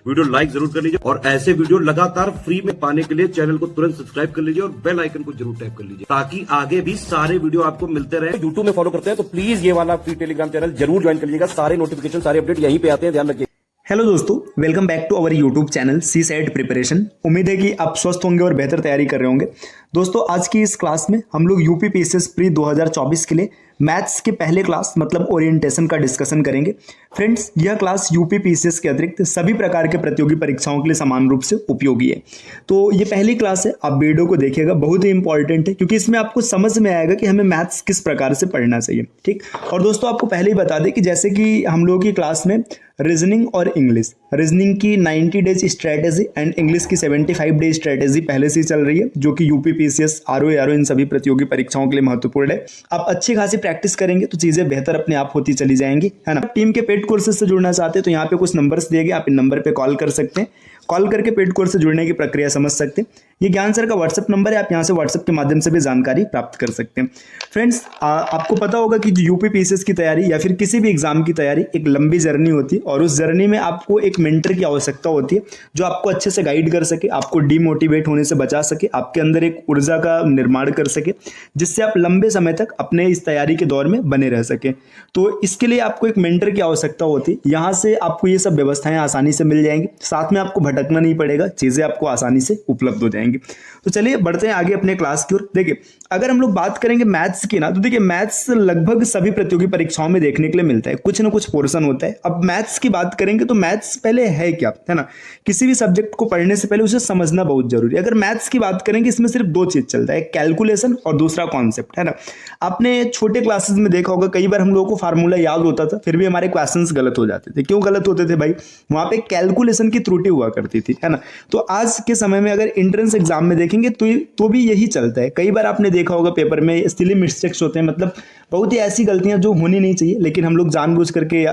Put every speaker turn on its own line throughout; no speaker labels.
Video like जरूर कर लीजिए और ऐसे वीडियो लगातार फ्री में पाने के लिए चैनल को तुरंत सब्सक्राइब कर लीजिए और बेल आइकन को जरूर टैप कर लीजिए ताकि आगे भी सारे वीडियो आपको मिलते रहे। यूट्यूब में फॉलो करते हैं तो प्लीज ये वाला फ्री टेलीग्राम चैनल जरूर ज्वाइन कर लीजिएगा। सारे नोटिफिकेशन सारे अपडेट यहीं पे आते हैं, ध्यान रखिए।
हेलो दोस्तों, welcome back to our YouTube channel C set preparation. उम्मीद है कि आप स्वस्थ होंगे और बेहतर तैयारी कर रहे होंगे। दोस्तों, आज की इस क्लास में हम लोग यूपी पीसीएस प्री 2024 के लिए मैथ्स के पहले क्लास मतलब ओरिएंटेशन का डिस्कशन करेंगे। फ्रेंड्स, यह क्लास यूपी पीसीएस के अतिरिक्त सभी प्रकार के प्रतियोगी परीक्षाओं के लिए समान रूप से उपयोगी है। तो ये पहली क्लास है, आप वीडियो को देखिएगा, बहुत ही इंपॉर्टेंट है क्योंकि इसमें आपको समझ में आएगा कि हमें मैथ्स किस प्रकार से पढ़ना चाहिए। ठीक, और दोस्तों आपको पहले ही बता दें कि जैसे कि हम लोगों की क्लास में रीजनिंग और इंग्लिश, रीजनिंग की 90 डेज स्ट्रेटेजी एंड इंग्लिश की 75 डेज स्ट्रेटेजी पहले से ही चल रही है, जो कि यूपी पीसीएस आरओ इन सभी प्रतियोगी परीक्षाओं के लिए महत्वपूर्ण है। आप अच्छी खासी प्रैक्टिस करेंगे तो चीजें बेहतर अपने आप होती चली जाएंगी, है ना। टीम के पेड कोर्सेज से जुड़ना चाहते हैं तो यहाँ पे कुछ नंबर्स दिए गए, आप इन नंबर पे कॉल कर सकते हैं। कॉल करके पेड कोर्स से जुड़ने की प्रक्रिया समझ सकते हैं। ये ज्ञान सर का व्हाट्सएप नंबर है, आप यहाँ से व्हाट्सएप के माध्यम से भी जानकारी प्राप्त कर सकते हैं। फ्रेंड्स, आपको पता होगा कि यूपी पीसीएस की तैयारी या फिर किसी भी एग्जाम की तैयारी एक लंबी जर्नी होती है और उस जर्नी में आपको एक मेंटर की आवश्यकता होती है जो आपको अच्छे से गाइड कर सके, आपको डीमोटिवेट होने से बचा सके, आपके अंदर एक ऊर्जा का निर्माण कर सके जिससे आप लंबे समय तक अपने इस तैयारी के दौर में बने रह सके। तो इसके लिए आपको एक मेंटर की आवश्यकता होती है। यहाँ से आपको ये सब व्यवस्थाएं आसानी से मिल जाएंगी, साथ में आपको भटकना नहीं पड़ेगा, चीजें आपको आसानी से उपलब्ध हो जाएंगी। तो चलिए बढ़ते हैं आगे अपने क्लास की ओर। देखिए, अगर हम लोग बात करेंगे मैथ्स की ना, तो देखिए मैथ्स लगभग सभी प्रतियोगी परीक्षाओं में देखने के लिए मिलता है, कुछ ना कुछ पोर्शन होता है। अब मैथ्स की बात करेंगे तो मैथ्स पहले है क्या, है ना। किसी भी सब्जेक्ट को पढ़ने से पहले उसे समझना बहुत जरूरी है। अगर मैथ्स की बात करेंगे, इसमें सिर्फ दो चीज चलता है, कैलकुलेशन और दूसरा कॉन्सेप्ट, है ना। आपने छोटे क्लासेस में देखा होगा, कई बार हम लोगों को फार्मूला याद होता था फिर भी हमारे क्वेश्चंस गलत हो जाते थे। क्यों गलत होते थे भाई? वहां पे कैलकुलेशन की त्रुटि हुआ करती थी, है ना। तो आज के समय में अगर एंट्रेंस एग्जाम में देखेंगे तो भी यही चलता है। कई बार आपने देखा होगा पेपर में सिली मिस्टेक्स होते हैं, मतलब बहुत ही ऐसी गलतियां जो होनी नहीं चाहिए, लेकिन हम लोग जानबूझ करके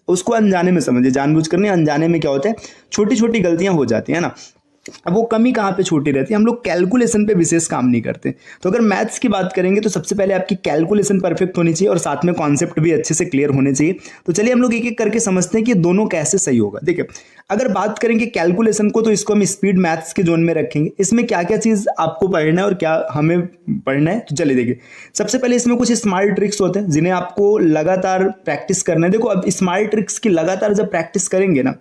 उसको अनजाने में समझे, जानबूझ कर नहीं, अनजाने में क्या होता है, छोटी छोटी गलतियां हो जाती है ना। अब वो कमी कहाँ पे छोटी रहती है, हम लोग कैलकुलेशन पे विशेष काम नहीं करते। तो अगर मैथ्स की बात करेंगे तो सबसे पहले आपकी कैलकुलेशन परफेक्ट होनी चाहिए और साथ में कॉन्सेप्ट भी अच्छे से क्लियर होने चाहिए। तो चलिए हम लोग एक एक करके समझते हैं कि दोनों कैसे सही होगा। देखिए, अगर बात करेंगे कैलकुलेशन को तो इसको हम स्पीड मैथ्स के जोन में रखेंगे। इसमें क्या क्या चीज आपको पढ़ना है और क्या हमें पढ़ना है, तो चलिए देखिए। सबसे पहले इसमें कुछ स्मार्ट ट्रिक्स होते हैं जिन्हें आपको लगातार प्रैक्टिस करना है। देखो, अब स्मार्ट ट्रिक्स की लगातार जब प्रैक्टिस करेंगे ना,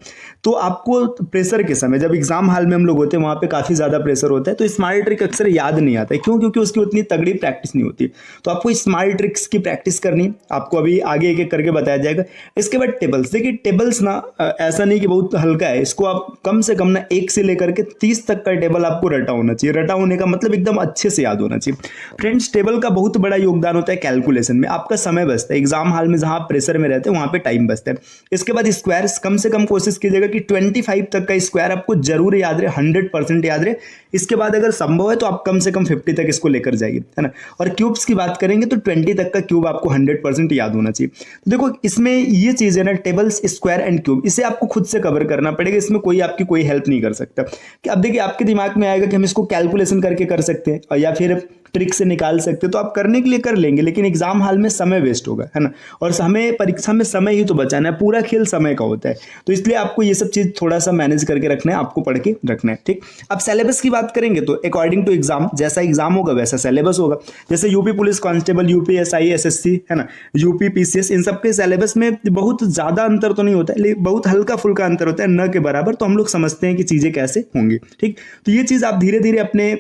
तो आपको प्रेशर के समय, जब एग्जाम हॉल में हम लोग होते हैं वहां पे काफी ज्यादा प्रेशर होता है, तो स्मार्ट ट्रिक अक्सर याद नहीं आता है। क्यों? क्योंकि उसकी उतनी तगड़ी प्रैक्टिस नहीं होती। तो आपको स्मार्ट ट्रिक्स की प्रैक्टिस करनी है, आपको अभी आगे एक एक करके बताया जाएगा। इसके बाद टेबल्स। देखिए, टेबल्स ना ऐसा नहीं कि बहुत हल्का है, इसको आप कम से कम ना 1 से लेकर के 30 तक का टेबल आपको रटा होना चाहिए। रटा होने का मतलब एकदम अच्छे से याद होना चाहिए। फ्रेंड्स, टेबल का बहुत बड़ा योगदान होता है कैलकुलेशन में। आपका समय बचता है, एग्जाम हॉल में जहां आप प्रेशर में रहते हैं वहां पे टाइम बचता है। इसके बाद स्क्वायर्स, कम से कम कोशिश कीजिएगा कि 25 तक का स्क्वायर आपको जरूर याद रहे, 100% याद रहे। इसके बाद अगर संभव है तो आप कम से कम 50 तक इसको लेकर जाइए, है ना। और क्यूब्स की बात करेंगे तो 20 तक का क्यूब आपको 100% याद होना चाहिए। तो देखो, इसमें ये चीज है ना, टेबल्स, स्क्वायर एंड क्यूब, इसे आपको खुद से कवर करना पड़ेगा। इसमें कोई आपकी कोई हेल्प नहीं कर सकता। कि अब देखिए, आपके दिमाग में आएगा कि हम इसको कैलकुलेशन करके कर सकते हैं या फिर ट्रिक से निकाल सकते हैं, तो आप करने के लिए कर लेंगे, लेकिन एग्जाम हॉल में समय वेस्ट होगा, है ना। और हमें परीक्षा में समय ही तो बचाना है, पूरा खेल समय का होता है। तो इसलिए आपको ये सब चीज थोड़ा सा मैनेज करके रखना है, आपको पढ़ के रखना है, ठीक। अब सिलेबस की बात करेंगे तो अकॉर्डिंग टू एग्जाम, जैसा एग्जाम होगा वैसा सिलेबस होगा। जैसे UP police constable, UPSI, SSC, है ना, यूपी पीसीएस, इन सबके सिलेबस में बहुत ज्यादा अंतर तो नहीं होता है, लेकिन बहुत हल्का फुल्का अंतर होता है, न के बराबर। तो हम लोग समझते हैं कि चीजें कैसे होंगी, ठीक। तो ये चीज आप धीरे धीरे अपने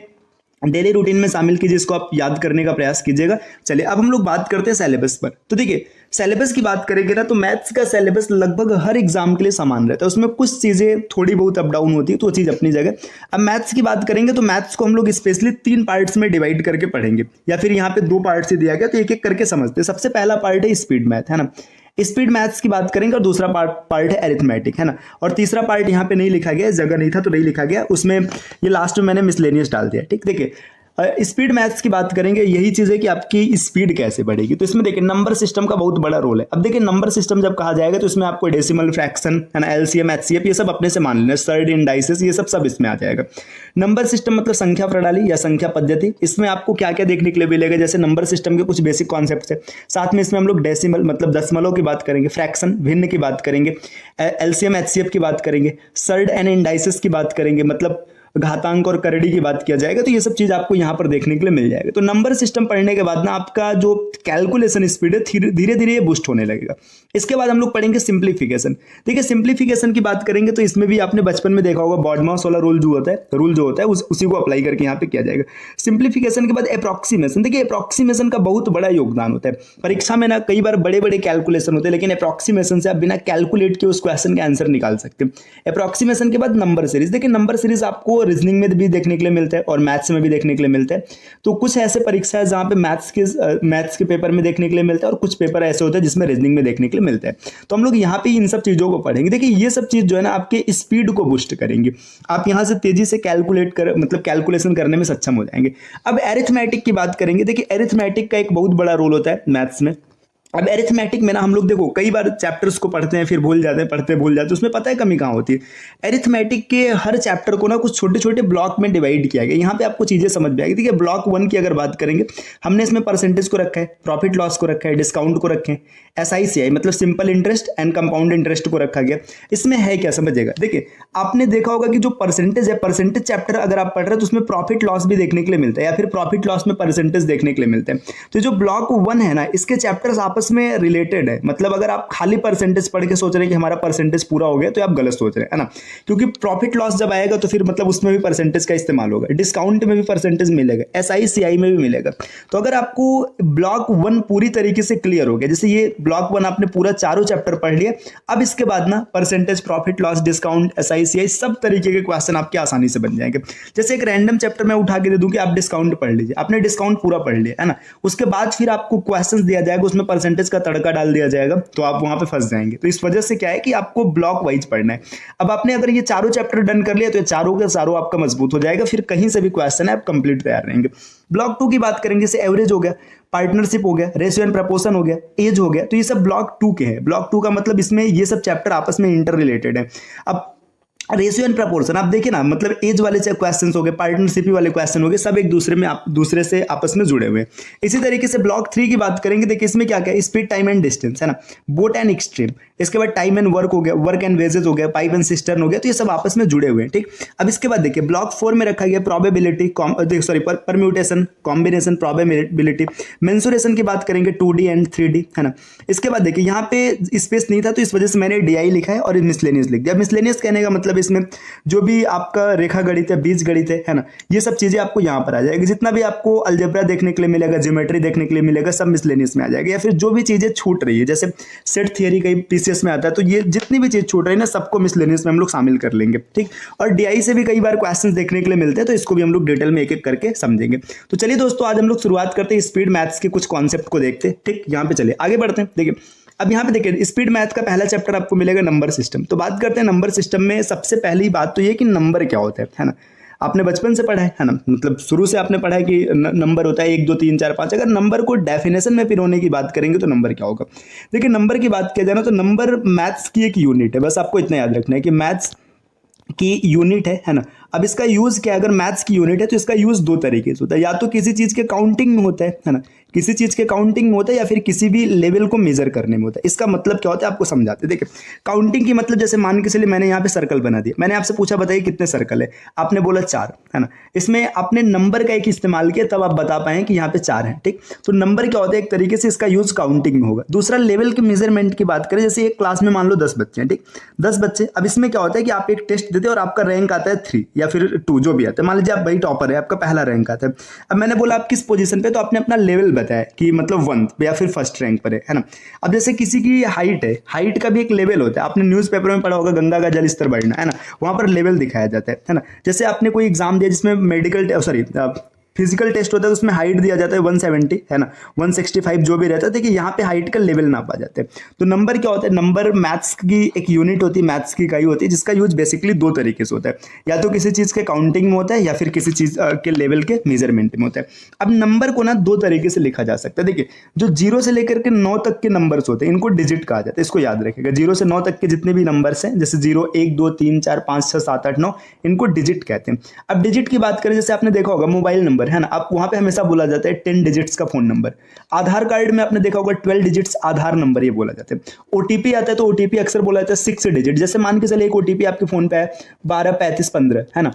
डेली रूटीन में शामिल कीजिए, इसको आप याद करने का प्रयास कीजिएगा। चलिए अब हम लोग बात करते हैं सिलेबस पर। तो देखिए, सिलेबस की बात करेंगे ना, तो मैथ्स का सिलेबस लगभग हर एग्जाम के लिए समान रहता है। उसमें कुछ चीजें थोड़ी बहुत अप डाउन होती है, तो वो चीज अपनी जगह। अब मैथ्स की बात करेंगे तो मैथ्स को हम लोग स्पेशली 3 पार्ट्स में डिवाइड करके पढ़ेंगे, या फिर यहाँ पे 2 पार्ट से दिया गया, तो एक एक करके समझते हैं। सबसे पहला पार्ट है स्पीड मैथ, है ना। स्पीड मैथ्स की बात करेंगे और दूसरा पार्ट है अरिथमेटिक, है ना। और तीसरा पार्ट यहाँ पे नहीं लिखा गया, जगह नहीं था तो नहीं लिखा गया उसमें, ये लास्ट में मैंने मिसलेनियस डाल दिया, ठीक। देखिए, स्पीड मैथ्स की बात करेंगे, यही चीज़ है कि आपकी स्पीड कैसे बढ़ेगी। तो इसमें देखिए नंबर सिस्टम का बहुत बड़ा रोल है। अब देखिए नंबर सिस्टम जब कहा जाएगा तो इसमें आपको डेसिमल, फ्रैक्शन है ना, एलसीएम, एचसीएफ ये सब अपने से मान लेना, सर्ड, इंडाइसेस ये सब इसमें आ जाएगा। नंबर सिस्टम मतलब संख्या प्रणाली या संख्या पद्धति। इसमें आपको क्या क्या देखने के लिए मिलेगा, जैसे नंबर सिस्टम के कुछ बेसिक कॉन्सेप्ट है, साथ में इसमें हम लोग डेसिमल मतलब दशमलव की बात करेंगे, फ्रैक्शन भिन्न की बात करेंगे, एलसीएम एचसीएफ की बात करेंगे, सर्ड एंड इंडाइसेस की बात करेंगे, मतलब घातांक और करड़ी की बात किया जाएगा। तो ये सब चीज आपको यहाँ पर देखने के लिए मिल जाएगा। तो नंबर सिस्टम पढ़ने के बाद ना आपका जो कैलकुलेशन स्पीड है धीरे धीरे ये बूस्ट होने लगेगा। इसके बाद हम लोग पढ़ेंगे सिंप्लीफिकेशन। देखिए सिंप्लीफिकेशन की बात करेंगे तो इसमें भी आपने बचपन में देखा होगा बॉडमास वाला रूल जो होता है उसी को अप्लाई करके यहाँ पे किया जाएगा। सिंप्लीफिकेशन के बाद अप्रॉक्सीमेशन। देखिए अप्रॉक्सीमेशन का बहुत बड़ा योगदान होता है। परीक्षा में ना कई बार बड़े बड़े कैलकुलेशन होते हैं, लेकिन अप्रॉक्सीमेशन से आप बिना कैलकुलेट के उस क्वेश्चन का आंसर निकाल सकते हैं। अप्रॉक्सीमेशन के बाद नंबर सीरीज। देखिए नंबर सीरीज आपको रीजनिंग में भी देखने के लिए मिलता है और मैथ्स में भी देखने के लिए मिलता है। तो कुछ ऐसे परीक्षा है जहां पे मैथ्स के पेपर में देखने के लिए मिलता है और कुछ पेपर ऐसे होते हैं जिसमें रीजनिंग में देखने के लिए मिलता है। तो हम लोग यहाँ पे इन सब चीजों को पढ़ेंगे। देखिए ये सब चीज जो है ना आपके स्पीड को बूस्ट करेंगे, आप यहाँ से तेजी से कैलकुलेशन करने में सक्षम हो जाएंगे। अब एरिथमेटिक की बात करेंगे। देखिए एरिथमेटिक का एक बहुत बड़ा रोल होता है मैथ्स में। अब एरिथमेटिक में ना हम लोग देखो कई बार चैप्टर्स को पढ़ते हैं फिर भूल जाते हैं, पढ़ते भूल जाते हैं, उसमें पता है कमी कहाँ होती है। एरिथमेटिक के हर चैप्टर को ना कुछ छोटे छोटे ब्लॉक में डिवाइड किया गया। यहाँ पे आपको चीजें समझ में आएगी। देखिए ब्लॉक 1 की अगर बात करेंगे, हमने इसमें परसेंटेज को रखा है, प्रॉफिट लॉस को रखा है, डिस्काउंट को रखे हैं, SICI मतलब simple interest and compound interest को रखा गया। इसमें है क्या समझिएगा। देखिए आपने देखा होगा कि जो परसेंटेज है, परसेंटेज चैप्टर अगर आप पढ़ रहे हो तो उसमें प्रॉफिट लॉस भी देखने के लिए मिलता है या फिर प्रॉफिट लॉस में परसेंटेज देखने के लिए मिलता है। तो जो ब्लॉक 1 है ना, इसके चैप्टर्स आपस में रिलेटेड है। मतलब अगर आप खाली परसेंटेज पढ़ के सोच रहे हैं कि हमारा परसेंटेज पूरा हो गया तो आप गलत सोच रहे हैं, है ना। क्योंकि प्रॉफिट लॉस जब आएगा तो फिर मतलब उसमें भी परसेंटेज का इस्तेमाल होगा, डिस्काउंट में भी परसेंटेज मिलेगा, SICI में भी मिलेगा। तो अगर आपको ब्लॉक 1 पूरी तरीके से क्लियर हो गया, जैसे ये ब्लॉक 1 आपने पूरा चारों चैप्टर पढ़ लिया, अब इसके बाद ना percentage, profit loss, discount, SICI सब तरीके के क्वेश्चन आपके आसानी से बन जाएंगे। जैसे एक रैंडम चैप्टर मैं उठा के दे दूं कि आप डिस्काउंट पढ़ लीजिए, आपने डिस्काउंट पूरा पढ़ लिया, है ना। उसके बाद फिर आपको क्वेश्चन दिया जाएगा, उसमें परसेंटेज का तड़का डाल दिया जाएगा, तो आप वहां पे फंस जाएंगे। तो इस वजह से क्या है कि आपको ब्लॉक वाइज पढ़ना है। अब आपने अगर ये चारों चैप्टर डन कर लिया तो ये चारों के चारों आपका मजबूत हो जाएगा, फिर कहीं से भी क्वेश्चन है आप कंप्लीट तैयार रहेंगे। ब्लॉक 2 की बात करेंगे, जैसे एवरेज हो गया, पार्टनरशिप हो गया, रेशियो एंड प्रपोर्शन हो गया, एज हो गया, तो ये सब ब्लॉक 2 के हैं। ब्लॉक 2 का मतलब इसमें ये सब चैप्टर आपस में इंटर रिलेटेड है। अब रेशियो एंड प्रपोर्शन आप देखिए ना, मतलब एज वाले क्वेश्चंस हो गए, पार्टनरशिप वाले क्वेश्चन हो गए, सब एक दूसरे से आपस में जुड़े हुए हैं। इसी तरीके से ब्लॉक 3 की बात करेंगे। देखिए इसमें क्या क्या, स्पीड, टाइम एंड डिस्टेंस, है ना, बोट एंड एक्सट्रीम, इसके बाद टाइम एंड वर्क हो गया, वर्क एंड वेजेस हो गया, पाइप एंड सिस्टर्न हो गया। तो ये सब आपस में जुड़े हुए हैं, ठीक। अब इसके बाद देखिए ब्लॉक 4 में रखा गया probability, permutation, combination, probability. Mensuration की बात करेंगे 2D एंड 3D, है ना। इसके बाद देखिए यहाँ पे स्पेस नहीं था तो इस वजह से मैंने DI लिखा है और मिसलेनियस लिख दिया। मिसलेनियस कहने का मतलब इसमें जो भी आपका रेखा गणित है, बीज गणित है ना, ये सब चीजें आपको यहाँ पर आ जाएगी। जितना भी आपको अलजेब्रा देखने के लिए मिलेगा, ज्योमेट्री देखने के लिए मिलेगा, सब मिसलेनियस में आ जाएगा। या फिर जो भी चीजें छूट रही है, जैसे सेट थियरी कई PCS में आता है, तो ये जितनी भी चीज छूट रही है ना, सबको मिसलेनियस में हम लोग शामिल कर लेंगे, ठीक। और DI से भी कई बार क्वेश्चंस देखने के लिए मिलते हैं, तो इसको भी हम लोग डिटेल में एक एक करके समझेंगे। तो चलिए दोस्तों, आज हम लोग शुरुआत करते हैं स्पीड मैथ्स के कुछ कॉन्सेप्ट को देखते हैं, ठीक। यहाँ पे चलिए आगे बढ़ते हैं। देखिए अब यहाँ पे देखिए स्पीड मैथ का पहला चैप्टर आपको मिलेगा नंबर सिस्टम। तो बात करते हैं नंबर सिस्टम में। सबसे पहली बात तो ये कि नंबर क्या होता है ना। आपने बचपन से पढ़ा है ना, मतलब शुरू से आपने पढ़ा है कि नंबर होता है 1 2 3 4 5। अगर नंबर को डेफिनेशन में पिरोने की बात करेंगे तो नंबर क्या होगा। देखिए नंबर की बात किया जाए ना तो नंबर मैथ्स की एक यूनिट है। बस आपको इतना याद रखना है कि मैथ्स की यूनिट है ना। अब इसका यूज क्या है, अगर मैथ्स की यूनिट है तो इसका यूज 2 तरीके से होता है। या तो किसी चीज के काउंटिंग में होता है ना, किसी चीज के काउंटिंग में होता है, या फिर किसी भी लेवल को मेजर करने में होता है। इसका मतलब क्या होता है आपको समझाते हैं। देखिए काउंटिंग की मतलब जैसे मान के चलिए मैंने यहाँ पे सर्कल बना दिया, मैंने आपसे पूछा बताइए कितने सर्कल है, आपने बोला 4, है ना। इसमें आपने नंबर का एक इस्तेमाल किया तब आप बता पाए कि यहाँ पे 4 है, ठीक। तो नंबर क्या होता है, एक तरीके से इसका यूज काउंटिंग में होगा। दूसरा लेवल के मेजरमेंट की बात करें, जैसे एक क्लास में मान लो 10 बच्चे हैं, ठीक, 10 बच्चे। अब इसमें क्या होता है कि आप एक टेस्ट देते हैं और आपका रैंक आता है 3 या फिर 2 जो भी आता है। मान लीजिए आप वही टॉपर है, आपका पहला रैंक आता है। अब मैंने बोला आप किस पोजीशन पे, तो आपने अपना लेवल बताया कि मतलब 1 या फिर फर्स्ट रैंक पर है ना। अब जैसे किसी की हाइट है, हाइट का भी एक लेवल होता है। आपने न्यूज़पेपर में पढ़ा होगा गंगा का जल स्तर बढ़ना, है ना, वहां पर लेवल दिखाया जाता है ना। जैसे आपने कोई एग्जाम दिया जिसमें फिजिकल टेस्ट होता है तो उसमें हाइट दिया जाता है 170 है ना, 165 जो भी रहता है। देखिए यहाँ पे हाइट का लेवल नापा जाता है। तो नंबर क्या होता है, नंबर मैथ्स की एक यूनिट होती है, मैथ्स की इकाई होती है, जिसका यूज बेसिकली दो तरीके से होता है, या तो किसी चीज़ के काउंटिंग में होता है या फिर किसी चीज़ के लेवल के मेजरमेंट में होता है। अब नंबर को ना दो तरीके से लिखा जा सकता है। देखिए जो 0 से लेकर के 9 तक के नंबर्स होते हैं इनको डिजिट कहा जाता है, इसको याद रखिएगा। 0 से 9 तक के जितने भी नंबर्स हैं, जैसे 0, 1, 2, 3, 4, 5, 6, 7, 8, 9, इनको डिजिट कहते हैं। अब डिजिट की बात करें, जैसे आपने देखा होगा मोबाइल नंबर है ना, आप वहां पे हमेशा बोला जाता है 10 डिजिट्स का फोन नंबर। आधार कार्ड में आपने देखा होगा 12 डिजिट्स आधार नंबर ये बोला जाता है। ओटीपी आता है तो ओटीपी अक्सर बोला जाता है 6 डिजिट। जैसे मान के चले एक ओटीपी आपके फोन पे है 12 35 15 है ना।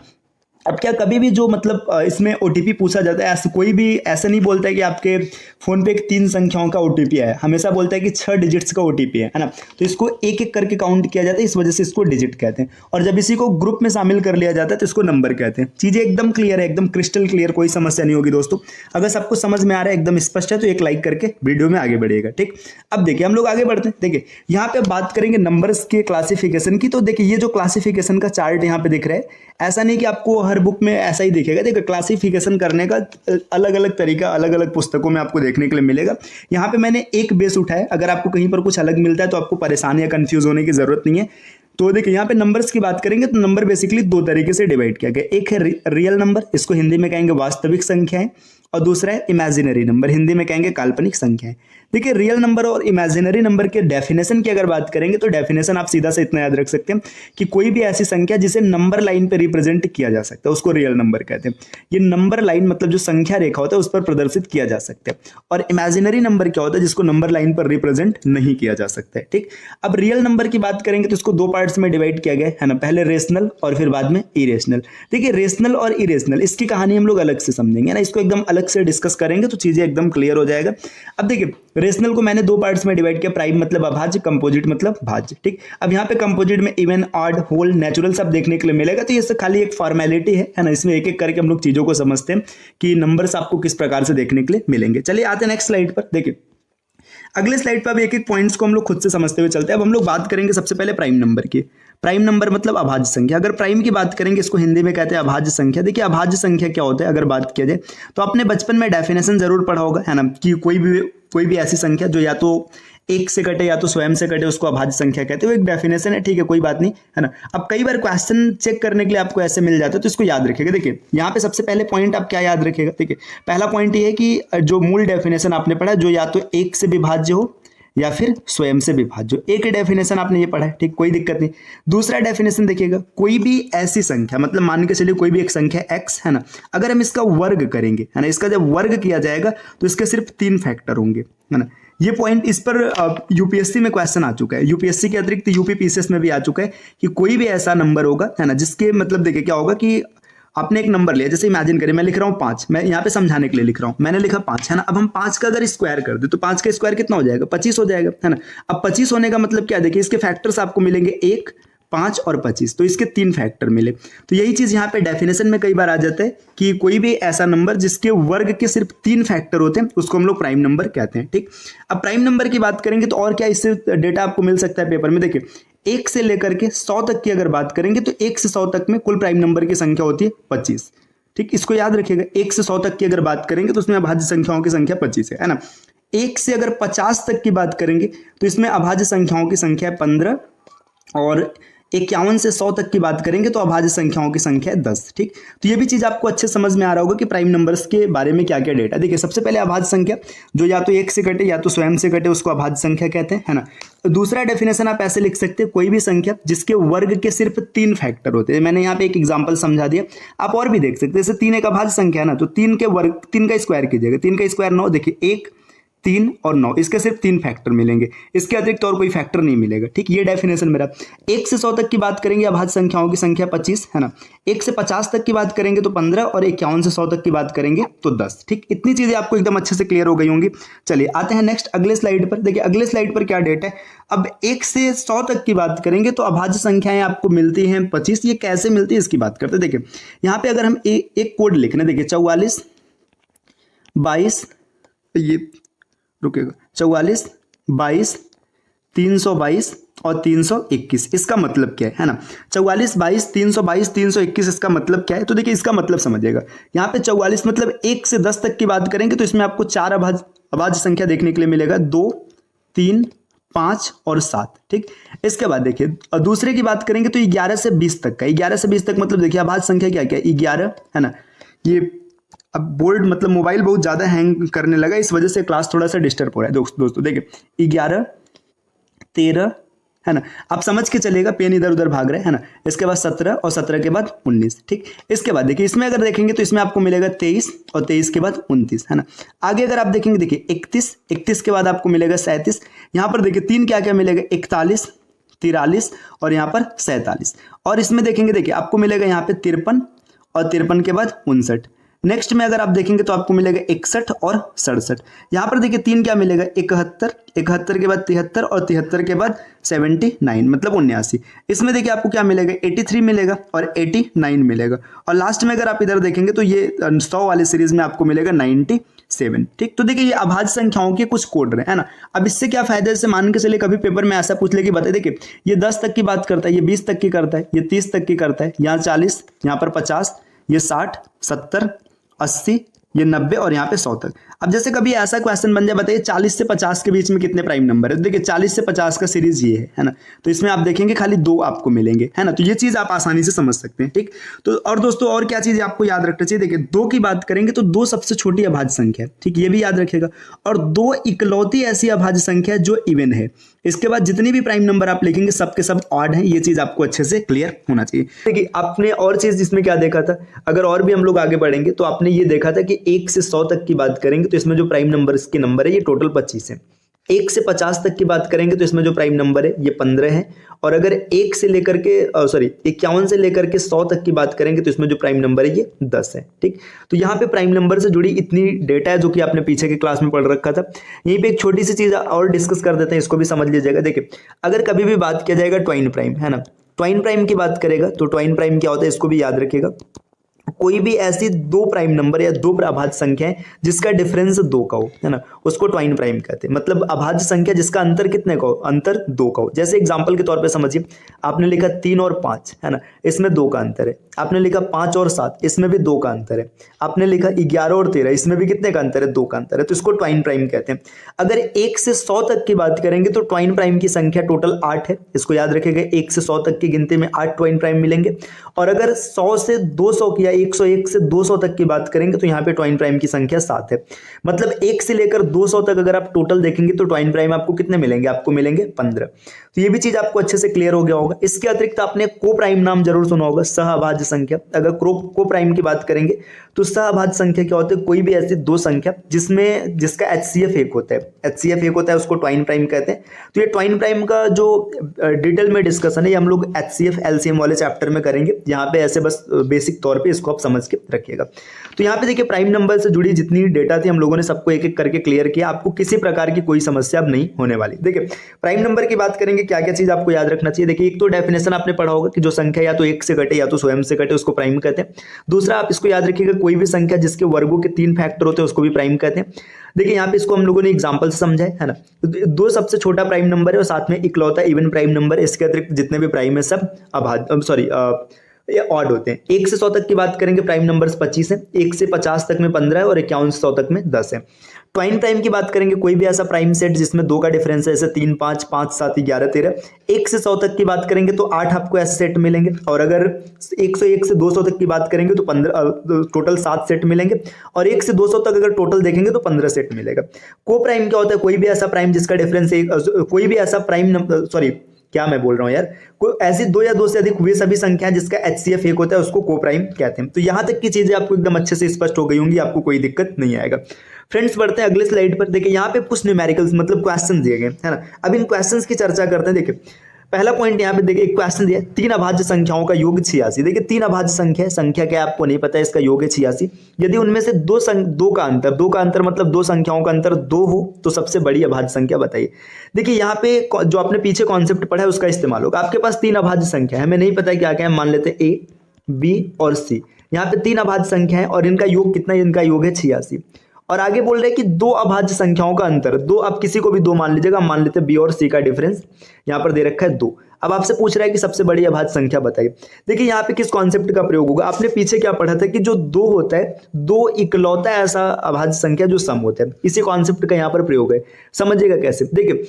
अब क्या कभी भी जो मतलब इसमें ओटीपी पूछा जाता है, ऐसा कोई भी ऐसा नहीं बोलता है कि आपके फोन पे एक 3 संख्याओं का ओटीपी है, हमेशा बोलता है कि 6 डिजिट्स का ओटीपी है ना। तो इसको एक एक करके काउंट किया जाता है, इस वजह से इसको डिजिट कहते हैं। और जब इसी को ग्रुप में शामिल कर लिया जाता है तो इसको नंबर कहते हैं। चीजें एकदम क्लियर है, एकदम क्रिस्टल क्लियर, कोई समस्या नहीं होगी दोस्तों। अगर सबको समझ में आ रहा है, एकदम स्पष्ट है, तो एक लाइक करके वीडियो में आगे बढ़िएगा। ठीक, अब देखिए हम लोग आगे बढ़ते हैं। देखिए यहाँ पे बात करेंगे नंबर्स के क्लासिफिकेशन की। तो देखिए ये जो क्लासिफिकेशन का चार्ट यहाँ पे दिख रहा है, ऐसा नहीं कि आपको हर बुक में ऐसा ही दिखेगा। देखिए क्लासिफिकेशन करने का अलग अलग तरीका अलग अलग पुस्तकों में आपको देखने के लिए मिलेगा। यहाँ पे मैंने एक बेस उठाया, अगर आपको कहीं पर कुछ अलग मिलता है तो आपको परेशान या कंफ्यूज होने की जरूरत नहीं है। तो देखिए यहाँ पे नंबर्स की बात करेंगे तो नंबर बेसिकली दो तरीके से डिवाइड किया गया। एक है रियल नंबर, इसको हिंदी में कहेंगे वास्तविक संख्याएं, और दूसरा है इमेजिनरी नंबर, हिंदी में कहेंगे काल्पनिक संख्याएं। देखिए रियल नंबर और इमेजिनरी नंबर के डेफिनेशन की अगर बात करेंगे तो डेफिनेशन आप सीधा से इतना याद रख सकते हैं कि कोई भी ऐसी संख्या जिसे नंबर लाइन पे रिप्रेजेंट किया जा सकता है उसको रियल नंबर कहते हैं। ये नंबर लाइन मतलब जो संख्या रेखा होता है उस पर प्रदर्शित किया जा सकता है। और इमेजिनरी नंबर क्या होता है, जिसको नंबर लाइन पर रिप्रेजेंट नहीं किया जा सकता है। ठीक, अब रियल नंबर की बात करेंगे तो इसको दो पार्ट्स में डिवाइड किया गया है ना, पहले रेशनल और फिर बाद में इरेशनल। देखिए रेशनल और इरेशनल इसकी कहानी हम लोग अलग से समझेंगे ना, इसको एकदम अलग से डिस्कस करेंगे तो चीजें एकदम क्लियर हो जाएगा। अब देखिए रेशनल को मैंने दो पार्ट्स में डिवाइड किया, प्राइम मतलब अभाज्य, कंपोजिट मतलब भाज्य। ठीक, अब यहाँ पे कंपोजिट में इवन, ऑड, होल, नेचुरल सब देखने के लिए मिलेगा। तो ये सब खाली एक फॉर्मेलिटी है ना, इसमें एक एक करके हम लोग चीजों को समझते हैं कि नंबर्स आपको किस प्रकार से देखने के लिए मिलेंगे। चलिए आते हैं नेक्स्ट स्लाइड पर। देखिए अगले स्लाइड पर अब एक एक पॉइंट्स को हम लोग खुद से समझते हुए चलते हैं। अब हम लोग बात करेंगे सबसे पहले प्राइम नंबर की। प्राइम नंबर मतलब अभाज्य संख्या। अगर प्राइम की बात करेंगे इसको हिंदी में कहते हैं अभाज्य संख्या। देखिए अभाज्य संख्या क्या होता है अगर बात किया जाए तो आपने बचपन में डेफिनेशन जरूर पढ़ा होगा है ना, कि कोई भी ऐसी संख्या जो या तो एक से कटे या तो स्वयं से कटे उसको अभाज्य संख्या कहते हैं। वो एक डेफिनेशन है, ठीक है, कोई बात नहीं है ना। अब कई बार क्वेश्चन चेक करने के लिए आपको ऐसे मिल जाता है तो इसको याद रखिएगा। देखिए यहाँ पे सबसे पहले पॉइंट आप क्या याद रखिएगा। देखिए पहला पॉइंट ये है कि जो मूल डेफिनेशन आपने पढ़ा जो या तो एक से विभाज्य हो या फिर स्वयं से विभाज्य। एक ही डेफिनेशन आपने ये पढ़ा है, ठीक, कोई दिक्कत नहीं। दूसरा डेफिनेशन देखिएगा, कोई भी ऐसी संख्या मतलब मान के चलिए कोई भी एक संख्या x है ना, अगर हम इसका वर्ग करेंगे है ना, इसका जब वर्ग किया जाएगा तो इसके सिर्फ 3 फैक्टर होंगे है ना। ये पॉइंट इस पर यूपीएससी में क्वेश्चन आ चुका है, यूपीएससी के अतिरिक्त यूपी पीसीएस में भी आ चुका है कि कोई भी ऐसा नंबर होगा है ना जिसके मतलब देखिए क्या होगा कि आपने एक नंबर लिया, जैसे इमेजिन करें मैं लिख रहा हूँ 5, मैं यहाँ पे समझाने के लिए लिख रहा हूँ, मैंने लिखा 5 है ना। अब हम 5 का अगर स्क्वायर कर दे तो 5 का स्क्वायर कितना हो जाएगा, 25 हो जाएगा है ना। अब 25 होने का मतलब क्या, देखिए इसके फैक्टर्स आपको मिलेंगे 1, 5 और 25, तो इसके 3 फैक्टर मिले। तो यही चीज यहाँ पे डेफिनेशन में कई बार आ जाता है कि कोई भी ऐसा नंबर जिसके वर्ग के सिर्फ 3 फैक्टर होते हैं उसको हम लोग प्राइम नंबर कहते हैं। ठीक, अब प्राइम नंबर की बात करेंगे तो और क्या इससे डेटा आपको मिल सकता है पेपर में। देखिए 1 से लेकर के 100 तक की अगर बात करेंगे तो 1 से 100 तक में कुल प्राइम नंबर की संख्या होती है 25। ठीक, इसको याद रखिएगा। 1 से 100 तक की अगर बात करेंगे तो उसमें अभाज्य संख्याओं की संख्या 25 है ना। 1 से अगर 50 तक की बात करेंगे तो इसमें अभाज्य संख्याओं की संख्या है 15, और 51 से 100 तक की बात करेंगे तो अभाज्य संख्याओं की संख्या है 10। ठीक, तो ये भी चीज आपको अच्छे समझ में आ रहा होगा कि प्राइम नंबर्स के बारे में क्या क्या डेटा। देखिए सबसे पहले अभाज्य संख्या जो या तो 1 से कटे या तो स्वयं से कटे उसको अभाज्य संख्या कहते हैं है ना। दूसरा डेफिनेशन आप ऐसे लिख सकते हैं, कोई भी संख्या जिसके वर्ग के सिर्फ 3 फैक्टर होते हैं। मैंने यहाँ पे एक एग्जांपल समझा दिया, आप और भी देख सकते हैं। जैसे 3 एक अभाज्य संख्या है ना, तो 3 के वर्ग 3 का स्क्वायर कीजिएगा, 3 का स्क्वायर 9, देखिए 1, 3 और 9, इसके सिर्फ 3 फैक्टर मिलेंगे, इसके अतिरिक्त और कोई फैक्टर नहीं मिलेगा। ठीक, ये डेफिनेशन मेरा। 1 से 100 तक की बात करेंगे अभाज्य संख्याओं की संख्या 25 है ना। 1 से 50 तक की बात करेंगे तो 15, और 51 से 100 तक की बात करेंगे तो 10। ठीक, इतनी चीजें आपको एकदम अच्छे से क्लियर हो गई होंगी। चलिए आते हैं नेक्स्ट अगले स्लाइड पर। देखिए अगले स्लाइड पर क्या डेटा है। अब 1 से 100 तक की बात करेंगे तो अभाज्य संख्याएं आपको मिलती हैं 25। ये कैसे मिलती है इसकी बात करते हैं। देखिए यहाँ पे अगर हम एक कोड लिखना, देखिए 44 22, ये रुकेगा 44 22 322 और 321। इसका मतलब क्या है ना, 44, 22, 322, 321, इसका मतलब क्या है? तो देखिए इसका मतलब समझिएगा, यहाँ पे 44 मतलब 1 से 10 तक की बात करेंगे तो इसमें आपको 4 अभाज्य संख्या देखने के लिए मिलेगा, 2, 3, 5 और 7। ठीक, इसके बाद देखिए दूसरे की बात करेंगे तो 11 से 20 तक का, 11 से 20 तक मतलब देखिए अभाज्य संख्या क्या क्या, 11 है ना। ये अब बोर्ड मतलब मोबाइल बहुत ज़्यादा हैंग करने लगा, इस वजह से क्लास थोड़ा सा डिस्टर्ब हो रहा है दोस्तों। देखिए 11, 13 है ना, आप समझ के चलेगा, पेन इधर उधर भाग रहा है ना। इसके बाद 17 और 17 के बाद 19। ठीक, इसके बाद देखिए इसमें अगर देखेंगे तो इसमें आपको मिलेगा 23 और 23 के बाद 29 है ना। आगे अगर आप देखेंगे देखिए 31, 31 के बाद आपको मिलेगा 37। यहाँ पर देखिए 3 क्या क्या मिलेगा, 41, 43 और यहाँ पर 47। और इसमें देखेंगे देखिए आपको मिलेगा यहाँ पे 53 और 53 के बाद 59। नेक्स्ट में अगर आप देखेंगे तो आपको मिलेगा 61 और 67। यहाँ पर देखिए 3 क्या मिलेगा, 71, 71 के बाद 73 और 73 के बाद 79 मतलब 79। इसमें देखिए आपको क्या मिलेगा, 83 मिलेगा और 89 मिलेगा। और लास्ट में अगर आप इधर देखेंगे तो ये 100 वाले सीरीज में आपको मिलेगा 97। ठीक, तो देखिए ये अभाज्य संख्याओं के कुछ कोड रहे है ना। अब इससे क्या फायदा है, जैसे मान के चलिए कभी पेपर में ऐसा पूछ ले कि बताइए, देखिए ये 10 तक की बात करता है, ये 20 तक की करता है, ये 30 तक की करता है, यहाँ 40, यहाँ पर 50, ये 60, 70, 80, ये 90 और यहाँ पे 100 तक। अब जैसे कभी ऐसा क्वेश्चन बन जाए, बताइए 40 से 50 के बीच में कितने प्राइम नंबर है, तो देखिए 40 से 50 का सीरीज ये है ना। तो इसमें आप देखेंगे खाली 2 आपको मिलेंगे है ना। तो ये चीज आप आसानी से समझ सकते हैं। ठीक, तो और दोस्तों और क्या चीज आपको याद रखना चाहिए, देखिए 2 की बात करेंगे तो 2 सबसे छोटी अभाज्य संख्या है। ठीक, ये भी याद रखिएगा। और 2 इकलौती ऐसी अभाज्य संख्या है जो इवन है। इसके बाद जितनी भी प्राइम नंबर आप लिखेंगे सब के सब ऑड हैं। ये चीज आपको अच्छे से क्लियर होना चाहिए। देखिए आपने और चीज इसमें क्या देखा था, अगर और भी हम लोग आगे बढ़ेंगे तो आपने ये देखा था कि 1 से 100 तक की बात करेंगे तो इसमें जो प्राइम नंबर इसके नंबर है ये टोटल 25 है। 1 से 50 तक की बात करेंगे तो इसमें जो प्राइम नंबर है ये 15 है। और अगर 1 से लेकर के 51 से लेकर के 100 तक की बात करेंगे तो इसमें जो प्राइम नंबर है ये 10 है। ठीक, तो यहाँ पे प्राइम नंबर से जुड़ी इतनी डेटा है जो कि आपने पीछे के क्लास में पढ़ रखा था। यहीं पे एक छोटी सी चीज और डिस्कस कर देते हैं, इसको भी समझ लीजिएगा। देखिए अगर कभी भी बात किया जाएगा ट्वाइन प्राइम है ना, ट्वाइन प्राइम की बात करेगा तो ट्वाइन प्राइम क्या होता है इसको भी याद रखिएगा। कोई भी ऐसी 2 प्राइम नंबर या 2 अभाज्य संख्या है जिसका डिफरेंस 2 का हो है ना, उसको ट्वाइन प्राइम कहते हैं। मतलब अभाज्य संख्या जिसका अंतर कितने का हो, अंतर 2 का हो। जैसे एग्जांपल के तौर पे समझिए, आपने लिखा 3 और 5 है ना, इसमें 2 का अंतर है। आपने लिखा 5 और 7, इसमें भी 2 का अंतर है। आपने लिखा 11 और 13, इसमें भी कितने का अंतर है, 2 का अंतर है। तो इसको ट्वाइन प्राइम कहते हैं। अगर 1 से 100 तक की बात करेंगे तो ट्वाइन प्राइम की संख्या टोटल 8 है। इसको याद रखिएगा, 1 से 100 तक की गिनती में 8 ट्वाइन प्राइम मिलेंगे। और अगर 100 से 200 की या 101 से 200 तक की बात करेंगे तो यहाँ पे ट्वाइन प्राइम की संख्या 7 है। मतलब 1 से लेकर 200 तक अगर आप टोटल देखेंगे तो ट्वाइन प्राइम आपको कितने मिलेंगे, आपको मिलेंगे 15। तो ये भी चीज आपको अच्छे से क्लियर हो गया होगा। इसके अतिरिक्त आपने को प्राइम नाम जरूर सुना होगा, सहअभाज्य संख्या। अगर को प्राइम की बात करेंगे तो सहअभाज्य संख्या क्या होती है, कोई भी ऐसी 2 संख्या जिसका HCF 1 होता है, HCF 1 होता है, उसको ट्वाइन प्राइम कहते हैं। तो ये ट्वाइन प्राइम का जो डिटेल में डिस्कशन है ये हम लोग HCF LCM वाले चैप्टर में करेंगे। यहाँ पे ऐसे बस बेसिक तौर पे इसको आप समझ के रखिएगा। तो यहाँ पे देखिए प्राइम नंबर से जुड़ी जितनी डेटा थी हम लोगों ने सबको एक एक करके क्लियर किया। आपको किसी प्रकार की कोई समस्या अब नहीं होने वाली। देखिए प्राइम नंबर की बात करेंगे, क्या क्या चीज आपको याद रखना चाहिए। देखिए एक तो डेफिनेशन आपने पढ़ा होगा कि जो संख्या या तो 1 से घटे या तो स्वयं से घटे उसको प्राइम कहते हैं। दूसरा आप इसको याद रखिएगा, कोई भी संख्या जिसके वर्गों के 3 फैक्टर होते हैं उसको भी प्राइम कहते हैं। देखिए यहाँ पे इसको हम लोगों ने एग्जांपल से समझा है ना। 2 सबसे छोटा प्राइम नंबर है और साथ में इकलौता इवन प्राइम नंबर है। इसके अतिरिक्त जितने भी प्राइम है सब ये ऑड होते हैं। 1 से 100 तक की बात करेंगे प्राइम नंबर्स 25 है। 1 से 50 तक में 15 है और 51 से 100 तक में 10 है। ट्वाइन प्राइम की बात करेंगे, कोई भी ऐसा प्राइम सेट जिसमें 2 का डिफरेंस है, जैसे 3 5 5 7 11 13। 1 से 100 तक की बात करेंगे तो 8 आपको ऐसे सेट मिलेंगे। और अगर 101 से 200 तक की बात करेंगे तो 15 टोटल 7 सेट मिलेंगे। और 1 से 200 तक अगर टोटल देखेंगे तो 15 सेट मिलेगा। को प्राइम क्या होता है, कोई भी ऐसा प्राइम जिसका डिफरेंस कोई भी ऐसा प्राइम क्या मैं बोल रहा हूँ यार, कोई ऐसी 2 या 2 से अधिक हुए सभी संख्या जिसका HCF 1 होता है उसको को प्राइम कहते हैं। तो यहां तक की चीजें आपको एकदम अच्छे से स्पष्ट हो गई होंगी, आपको कोई दिक्कत नहीं आएगा। फ्रेंड्स बढ़ते हैं अगले स्लाइड पर। देखिए यहाँ पे कुछ न्यूमेरिकल्स मतलब क्वेश्चन दिए गए है ना। अब इन क्वेश्चंस की चर्चा करते हैं। देखिए पहला पॉइंट यहाँ पे देखिए एक क्वेश्चन दिया है, 3 अभाज्य संख्याओं का योग 86। देखिए 3 अभाज्य संख्या क्या है आपको नहीं पता है, इसका योग है 86। यदि उनमें से 2 का अंतर मतलब 2 संख्याओं का अंतर 2 हो तो सबसे बड़ी अभाज्य संख्या बताइए। देखिए यहाँ पे जो आपने पीछे कॉन्सेप्ट पढ़ा है उसका इस्तेमाल होगा। आपके पास 3 अभाज्य संख्या है, हमें नहीं पता है क्या क्या है, मान लेते हैं A, B और C। यहाँ पे 3 अभाज्य संख्या है और इनका योग कितना है, इनका योग है 86। और आगे बोल रहे हैं कि दो अभाज्य संख्याओं का अंतर, दो, आप किसी को भी दो मान लीजिएगा, मान लेते हैं बी और सी का डिफरेंस यहाँ पर दे रखा है 2। अब आपसे पूछ रहा है कि सबसे बड़ी अभाज्य संख्या बताइए। देखिए यहाँ पे किस कॉन्सेप्ट का प्रयोग होगा, आपने पीछे क्या पढ़ा था कि जो दो होता है, दो इकलौता ऐसा अभाज्य संख्या जो सम होता है, इसी कॉन्सेप्ट का यहाँ पर प्रयोग है। समझिएगा कैसे, देखिए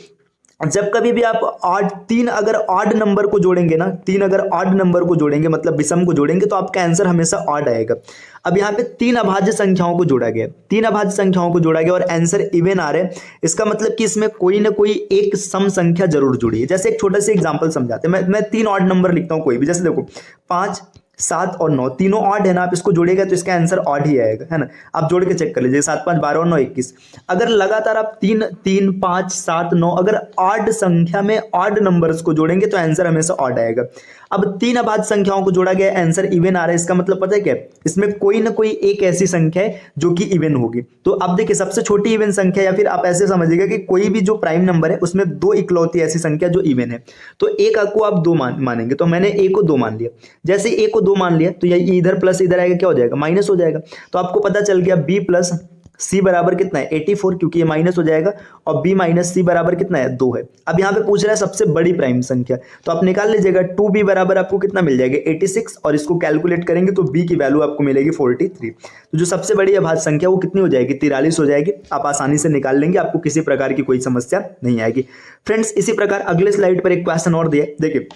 जब कभी भी आप तीन अगर ऑड नंबर को जोड़ेंगे ना, तीन अगर ऑड नंबर को जोड़ेंगे मतलब विषम को जोड़ेंगे तो आपका आंसर हमेशा ऑड आएगा। अब यहाँ पे तीन अभाज्य संख्याओं को जोड़ा गया, तीन अभाज्य संख्याओं को जोड़ा गया और आंसर इवन आ रहा है, इसका मतलब कि इसमें कोई ना कोई एक सम संख्या जरूर जुड़ी है। जैसे एक छोटा सा एग्जांपल समझाते हैं, मैं तीन ऑड नंबर लिखता हूँ कोई भी, जैसे देखो 5, 7 और 9 तीनों ऑड है ना, आप इसको जोड़ेगा तो इसका आंसर ऑड ही आएगा, है ना। आप जोड़ के चेक कर लीजिए, 7, 5, 12 और 9, 21। अगर लगातार आप 3, 3, 5, 7, 9 अगर ऑड संख्या में ऑड नंबर्स को जोड़ेंगे तो आंसर हमेशा ऑड आएगा। अब तीन अभाज्य संख्याओं को जोड़ा गया, आंसर इवन आ रहा है, इसका मतलब पता है क्या, इसमें कोई ना कोई एक ऐसी संख्या है जो कि इवन होगी। तो अब देखिए सबसे छोटी इवन संख्या, या फिर आप ऐसे समझिएगा कि कोई भी जो प्राइम नंबर है उसमें दो इकलौती ऐसी संख्या जो इवन है, तो एक को आप दो मानेंगे, तो मैंने ए को 2 मान लिया। जैसे ए को 2 मान लिया तो ये इधर प्लस इधर आएगा, क्या हो जाएगा, माइनस हो जाएगा। तो आपको पता चल गया बी प्लस सी बराबर कितना है 84, क्योंकि ये माइनस हो जाएगा, और बी माइनस सी बराबर कितना है 2 है। अब यहाँ पे पूछ रहा है सबसे बड़ी प्राइम संख्या, तो आप निकाल लीजिएगा 2b बराबर आपको कितना मिल जाएगा 86, और इसको कैलकुलेट करेंगे तो b की वैल्यू आपको मिलेगी 43। तो जो सबसे बड़ी अभाज्य संख्या वो कितनी हो जाएगी, 43 हो जाएगी। आप आसानी से निकाल लेंगे, आपको किसी प्रकार की कोई समस्या नहीं आएगी। फ्रेंड्स इसी प्रकार अगले स्लाइड पर एक क्वेश्चन और दिया, देखिए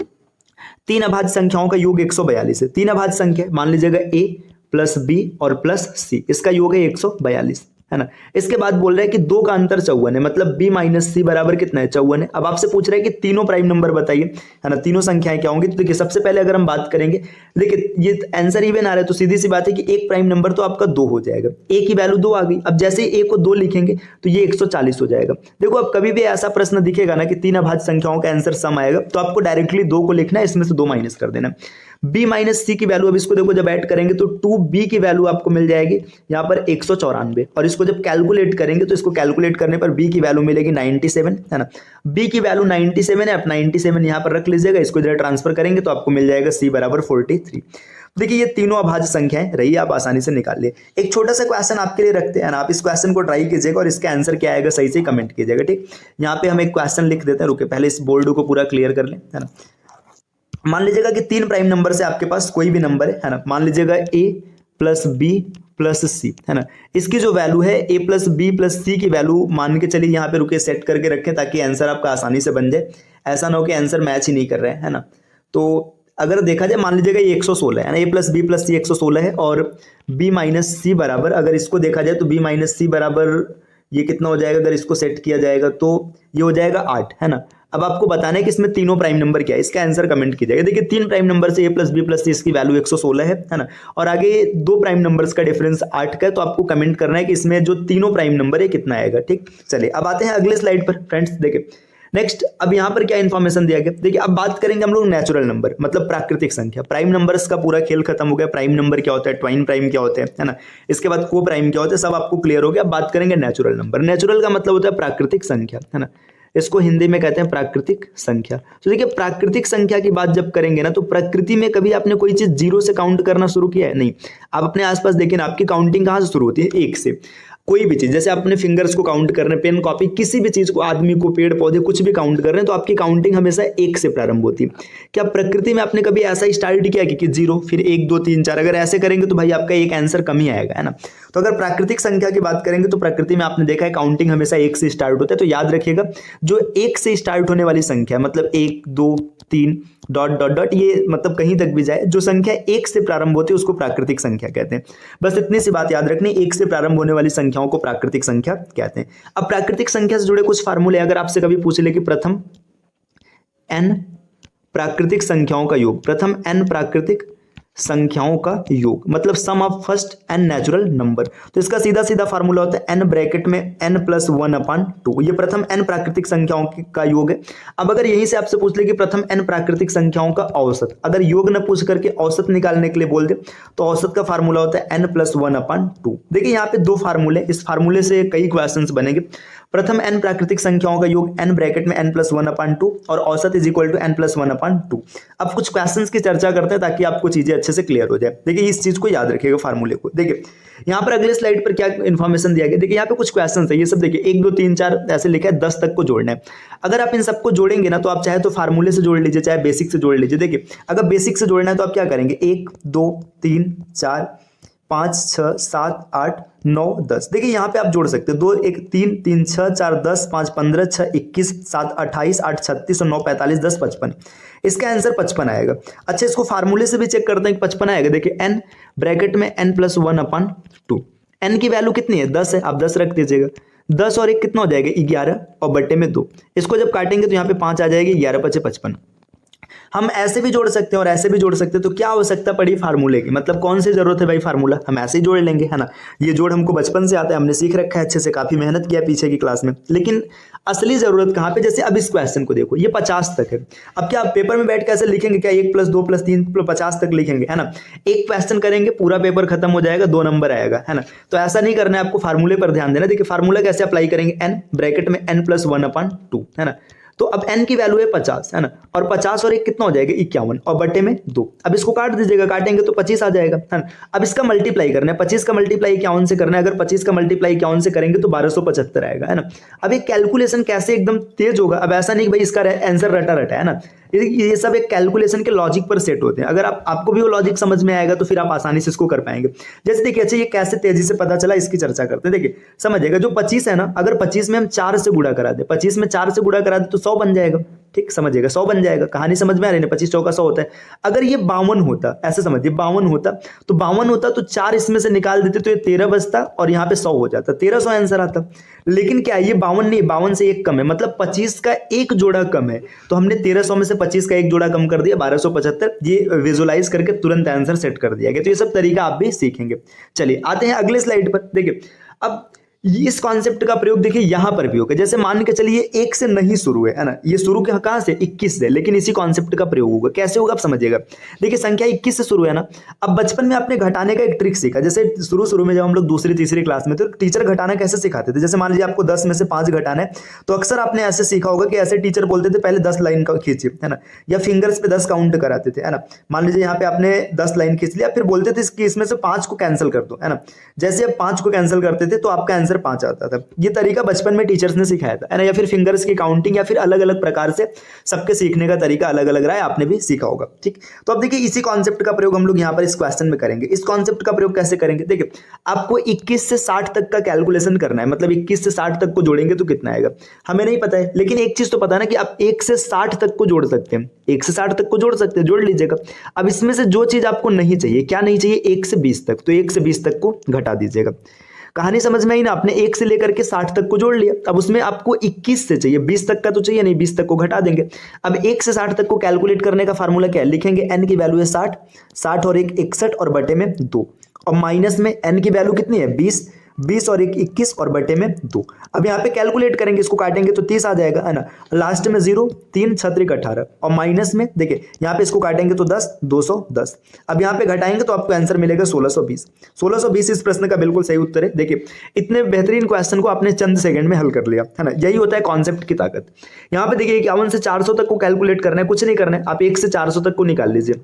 तीन अभाज्य संख्याओं का योग 142 है। तीन अभाज्य संख्या मान लीजिएगा a प्लस बी और प्लस सी, इसका योग है 142, है ना। इसके बाद बोल रहे हैं कि दो का अंतर 54 है, मतलब b माइनस सी बराबर कितना है 54 है। अब आपसे पूछ रहे हैं कि तीनों प्राइम नंबर बताइए, है ना, तीनों संख्याएं क्या होंगी। तो देखिए सबसे पहले अगर हम बात करेंगे, देखिए ये आंसर इवन आ रहा है तो सीधी सी बात है कि एक प्राइम नंबर तो आपका 2 हो जाएगा, a की वैल्यू 2 आ गई। अब जैसे ही a को 2 लिखेंगे तो ये 140 हो जाएगा। देखो अब कभी भी ऐसा प्रश्न दिखेगा ना कि तीन अभाज्य संख्याओं का आंसर सम आएगा, तो आपको डायरेक्टली 2 को लिखना है, इसमें से 2 माइनस कर देना। b माइनस सी की वैल्यू, अब इसको देखो जब ऐड करेंगे तो 2b की वैल्यू आपको मिल जाएगी यहाँ पर 194, और इसको जब कैलकुलेट करेंगे तो इसको कैलकुलेट करने पर b की वैल्यू मिलेगी 97, है ना। b की वैल्यू 97 है, आप 97 यहाँ पर रख लीजिएगा, इसको जब ट्रांसफर करेंगे तो आपको मिल जाएगा c बराबर 43। देखिए ये तीनों अभाज्य संख्याएं रही, आप आसानी से निकाल लिए। एक छोटा सा क्वेश्चन आपके लिए रखते हैं ना, आप इस क्वेश्चन को ट्राई कीजिएगा और इसका आंसर क्या आएगा सही से कमेंट कीजिएगा, ठीक। यहाँ पे हम एक क्वेश्चन लिख देते हैं, रुके पहले इस बोर्ड को पूरा क्लियर कर लें, है ना। मान लीजिएगा कि तीन प्राइम नंबर से आपके पास कोई भी नंबर है ना, मान लीजिएगा a प्लस बी प्लस सी, है ना। इसकी जो वैल्यू है a प्लस बी प्लस सी की वैल्यू मान के चलिए यहाँ पे रुके सेट करके रखें, ताकि आंसर आपका आसानी से बन जाए। ऐसा ना हो कि आंसर मैच ही नहीं कर रहे हैं, है ना। तो अगर देखा जाए मान लीजिएगा ये 116 है ना, a प्लस बी प्लस सी 116 है, और b माइनस सी बराबर, अगर इसको देखा जाए तो b माइनस सी बराबर ये कितना हो जाएगा, अगर इसको सेट किया जाएगा तो ये हो जाएगा 8, है ना। अब आपको बताना है कि इसमें तीनों प्राइम नंबर क्या है, इसका आंसर कमेंट कीजिएगा। देखिए तीन प्राइम नंबर से a प्लस बी प्लस सी, इसकी वैल्यू 116 है ना, और आगे दो प्राइम नंबर्स का डिफरेंस 8 का है, तो आपको कमेंट करना है कि इसमें जो तीनों प्राइम नंबर है कितना आएगा, ठीक। चलिए अब आते हैं अगले स्लाइड पर फ्रेंड्स। देखिए नेक्स्ट अब यहाँ पर क्या इन्फॉर्मेशन दिया गया, देखिए अब बात करेंगे हम लोग नेचुरल नंबर, मतलब प्राकृतिक संख्या। प्राइम नंबर्स का पूरा खेल खत्म हो गया, प्राइम नंबर क्या होता है, ट्वाइन प्राइम क्या होते हैं, है ना, इसके बाद को प्राइम क्या होते हैं, सब आपको क्लियर हो गया। अब बात करेंगे नेचुरल नंबर। नेचुरल का मतलब होता है प्राकृतिक संख्या, है ना, इसको हिंदी में कहते हैं प्राकृतिक संख्या। तो देखिए प्राकृतिक संख्या की बात जब करेंगे ना, तो प्रकृति में कभी आपने कोई चीज 0 से काउंट करना शुरू किया है, नहीं। आप अपने आसपास देखिए ना, आपकी काउंटिंग कहाँ से शुरू होती है, 1 से। कोई भी चीज, जैसे आप अपने फिंगर्स को काउंट कर रहे हैं, पेन कॉपी, किसी भी चीज को, आदमी को, पेड़ पौधे, कुछ भी काउंट कर रहे हैं, तो आपकी काउंटिंग हमेशा 1 से प्रारंभ होती है। क्या प्रकृति में आपने कभी ऐसा स्टार्ट किया कि 0 फिर 1 2 3 4, अगर ऐसे करेंगे तो भाई आपका एक आंसर कम ही आएगा, है ना। तो अगर प्राकृतिक संख्या की बात करेंगे तो प्रकृति में आपने देखा है काउंटिंग हमेशा 1 से स्टार्ट होता है। तो याद रखिएगा जो 1 से स्टार्ट होने वाली संख्या, मतलब 1 2 3 डॉट डॉट डॉट, ये मतलब कहीं तक भी जाए, जो संख्या 1 से प्रारंभ होती है उसको प्राकृतिक संख्या कहते हैं। बस इतनी सी बात याद रखनी, 1 से प्रारंभ होने वाली संख्याओं को प्राकृतिक संख्या कहते हैं। अब प्राकृतिक संख्या से जुड़े कुछ फार्मूले, अगर आपसे कभी पूछ ले कि प्रथम n प्राकृतिक संख्याओं का योग, प्रथम n प्राकृतिक संख्याओं का योग, मतलब sum of first n natural number, तो इसका सीधा सीधा फार्मूला होता है n ब्रैकेट में n प्लस 1/2। ये प्रथम n प्राकृतिक संख्याओं का योग है। अब अगर यहीं से आपसे पूछ ले कि प्रथम n प्राकृतिक संख्याओं का औसत, अगर योग न पूछ करके औसत निकालने के लिए बोल दे, तो औसत का फार्मूला होता है n प्लस 1/2। देखिए यहाँ पे दो फार्मूले, इस फार्मूले से कई क्वेश्चंस बनेंगे। प्रथम n प्राकृतिक संख्याओं का योग n ब्रैकेट में n+1/2 और औसत इज इक्वल टू n+1/2। अब कुछ क्वेश्चंस की चर्चा करते हैं ताकि आपको चीजें अच्छे से क्लियर हो जाए। देखिए इस चीज को याद रखिएगा फार्मूले को। देखिए यहाँ पर अगले स्लाइड पर क्या इन्फॉर्मेशन दिया गया, देखिए यहाँ पे कुछ क्वेश्चन है, ये सब देखिए 1 2 3 4 ऐसे लिखा है, 10 तक को जोड़ना है। अगर आप इन सबको जोड़ेंगे ना तो आप चाहे तो फार्मूले से जोड़ लीजिए, चाहे बेसिक से जोड़ लीजिए। देखिए अगर बेसिक से जोड़ना है तो आप क्या करेंगे, 1 2 3 4 5 6 7 8 9 10। देखिए यहाँ पे आप जोड़ सकते हैं 2 1 3 3 6 4 10 5 15 6 21 7 28 8 36 और 9 45 10 55। इसका आंसर 55 आएगा। अच्छा इसको फार्मूले से भी चेक करते हैं कि 55 आएगा। देखिए n ब्रैकेट में n+1/2, n की वैल्यू कितनी है 10 है, आप 10 रख दीजिएगा। 10 और 1 कितना हो जाएगा 11 और बट्टे में 2। इसको जब काटेंगे तो यहाँ पे 5 आ जाएगी, 11 5 55। हम ऐसे भी जोड़ सकते हैं और ऐसे भी जोड़ सकते हैं, तो क्या आवश्यकता पड़ी फार्मूले की, मतलब कौन सी जरूरत है भाई फार्मूला, हम ऐसे ही जोड़ लेंगे, है ना। ये जोड़ हमको बचपन से आता है, हमने सीख रखा है अच्छे से, काफी मेहनत किया पीछे की क्लास में। लेकिन असली जरूरत कहाँ पे, जैसे अब इस क्वेश्चन को देखो, ये 50 तक है। अब क्या आप पेपर में बैठ के ऐसे लिखेंगे क्या 1 + 2 + 3 50 तक लिखेंगे, है ना। एक क्वेश्चन करेंगे पूरा पेपर खत्म हो जाएगा, 2 नंबर आएगा, है ना। तो ऐसा नहीं करना है, आपको फार्मूले पर ध्यान देना। देखिए फार्मूला कैसे अप्लाई करेंगे, n ब्रैकेट में n+1/2, है ना। तो अब n की वैल्यू है 50, है ना, और 50 और 1 कितना हो जाएगा 51 और बट्टे में 2। अब इसको काट दीजिएगा, काटेंगे तो 25 आ जाएगा, है ना। अब इसका मल्टीप्लाई करना है, 25 का मल्टीप्लाई 51 से करना है। अगर 25 का मल्टीप्लाई 51 से करेंगे तो 1275 आएगा, है ना। अब एक कैलकुलेशन कैसे एकदम तेज होगा, अब ऐसा नहीं कि भाई इसका आंसर रटा रटा, है ना। ये सब एक कैलकुलेशन के लॉजिक पर सेट होते हैं। अगर आपको भी वो लॉजिक समझ में आएगा तो फिर आप आसानी से इसको कर पाएंगे। जैसे देखिए अच्छा ये कैसे तेजी से पता चला, इसकी चर्चा करते हैं। देखिए समझिएगा, जो 25 है ना, अगर 25 में हम 4 से गुणा करा दे, 25 में 4 से गुणा करा दे तो 100 बन जाएगा। ठीक समझिएगा, 100 बन जाएगा। कहानी समझ में आ रही है ना, 25 चौका 100 होता है। अगर ये 52 होता, ऐसे समझिए 52 होता, तो 52 होता तो 4 इसमें से निकाल देते तो ये 13 बचता और यहाँ पे 100 हो जाता, 1300 आंसर आता। लेकिन क्या ये 52 नहीं, 52 से 1 कम है, मतलब 25 का एक जोड़ा कम है। तो हमने 1300 में से 25 का एक जोड़ा कम कर दिया, 1275। ये विजुलाइज करके तुरंत आंसर सेट कर दिया गया। तो ये सब तरीका आप भी सीखेंगे। चलिए आते हैं अगले स्लाइड पर। देखिए अब इस कॉन्सेप्ट का प्रयोग देखिए यहां पर भी होगा। जैसे मान के चलिए 1 से नहीं शुरू है ना, ये शुरू कहां से 21 से, लेकिन इसी कॉन्सेप्ट का प्रयोग होगा। कैसे होगा आप समझिएगा। देखिए संख्या 21 से शुरू है ना। अब बचपन में आपने घटाने का एक ट्रिक सीखा। जैसे शुरू में जब हम लोग दूसरी तीसरी क्लास में थे तो टीचर घटाना कैसे सिखाते थे। जैसे मान लीजिए आपको 10 में से 5 घटाना है, तो अक्सर आपने ऐसे सीखा होगा कि ऐसे टीचर बोलते थे पहले 10 लाइन का खींचिए, है ना, या फिंगर्स पे 10 काउंट कराते थे, है ना। मान लीजिए यहाँ पे आपने 10 लाइन खींच लिया, फिर बोलते थे कि इसमें से 5 को कैंसिल कर दो, है ना। जैसे आप 5 को कैंसिल करते थे तो आपका आंसर 5 आता था। ये तरीका बचपन में टीचर्स ने सिखाया था, है ना। या फिर फिंगर्स की काउंटिंग, या फिर अलग अलग प्रकार से सबके सीखने का तरीका अलग अलग रहा है, आपने भी सीखा होगा। ठीक, तो अब देखिए इसी कॉन्सेप्ट का प्रयोग हम लोग यहाँ पर इस क्वेश्चन में करेंगे। इस कॉन्सेप्ट का प्रयोग कैसे करेंगे, देखिए आपको 21 से 60 तक का कैलकुलेशन करना है। मतलब 21 से 60 तक को जोड़ेंगे तो कितना आएगा हमें नहीं पता है, लेकिन एक चीज तो पता है ना कि आप 1 से 60 तक को जोड़ सकते हैं। 1 से 60 तक को जोड़ सकते हैं, जोड़ लीजिएगा। अब इसमें से जो चीज आपको नहीं चाहिए, क्या नहीं चाहिए, 1 से 20 तक, तो 1 से 20 तक को घटा दीजिएगा। कहानी समझ में आई ना। आपने 1 से लेकर के 60 तक को जोड़ लिया। अब उसमें आपको 21 से चाहिए, 20 तक का तो चाहिए नहीं, 20 तक को घटा देंगे। अब 1 से 60 तक को कैलकुलेट करने का फार्मूला क्या है, लिखेंगे n की वैल्यू है 60, 60 और 1 61 और बटे में 2, और माइनस में n की वैल्यू कितनी है 20, 20 और 1 21 और बटे में 2। अब यहाँ पे कैलकुलेट करेंगे, इसको काटेंगे तो 30 आ जाएगा, है ना। लास्ट में 0, 3 छत्रिक 18, और माइनस में देखिए यहाँ पे इसको काटेंगे तो 10, 210। अब यहाँ पे घटाएंगे तो आपको आंसर मिलेगा 1620। 1620 इस प्रश्न का बिल्कुल सही उत्तर है। देखिए इतने बेहतरीन क्वेश्चन को आपने चंद सेकंड में हल कर लिया, है ना। यही होता है कॉन्सेप्ट की ताकत। यहाँ पे देखिए 51 से 400 तक को कैलकुलेट करना है, कुछ नहीं करना है, आप 1 से 400 तक को निकाल लीजिए।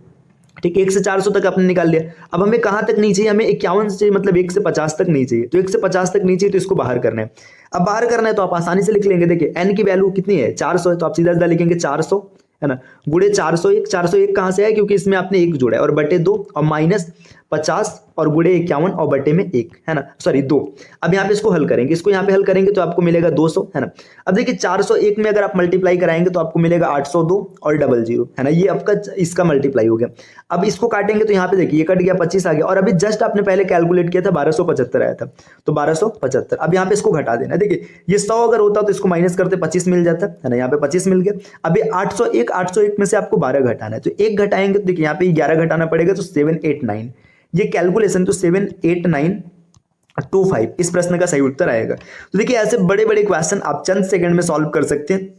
ठीक, 1 से 400 तक आपने निकाल लिया। अब हमें कहां तक नहीं चाहिए, हमें 51 से चाहिए, मतलब 1 से 50 तक नहीं चाहिए। तो 1 से 50 तक नहीं चाहिए, तो इसको बाहर करना है। अब बाहर करना है तो आप आसानी से लिख लेंगे। देखिए n की वैल्यू कितनी है 400 है, तो आप सीधा सीधा लिखेंगे 400, है ना, गुणे 401। 401 कहां से आया, क्योंकि इसमें आपने 1 जोड़ा है, और बटे 2 और माइनस 50 और गुणे 51 और बटे में 1, है ना, सॉरी 2। अब यहाँ पे इसको हल करेंगे, इसको यहाँ पे हल करेंगे तो आपको मिलेगा 200, है ना। अब देखिए 401 में अगर आप मल्टीप्लाई कराएंगे तो आपको मिलेगा 802 और 00, है ना। ये आपका इसका मल्टीप्लाई हो गया। अब इसको काटेंगे तो यहाँ पे देखिए ये कट गया, 25 आ गया, और अभी जस्ट आपने पहले कैलकुलेट किया था 1275 आया था, तो 1275। अब यहाँ पे इसको घटा देना। देखिए ये 100 अगर होता तो इसको माइनस करते 25 मिल जाता, है ना। यहाँ पे 25 मिल गया। अभी 801 में से आपको 12 घटाना है, तो 1 घटाएंगे तो देखिए यहाँ पे 11 घटाना पड़ेगा, तो 789। ये कैलकुलेशन तो 78925 इस प्रश्न का सही उत्तर आएगा। तो देखिए ऐसे बड़े बड़े क्वेश्चन आप चंद सेकंड में सॉल्व कर सकते हैं,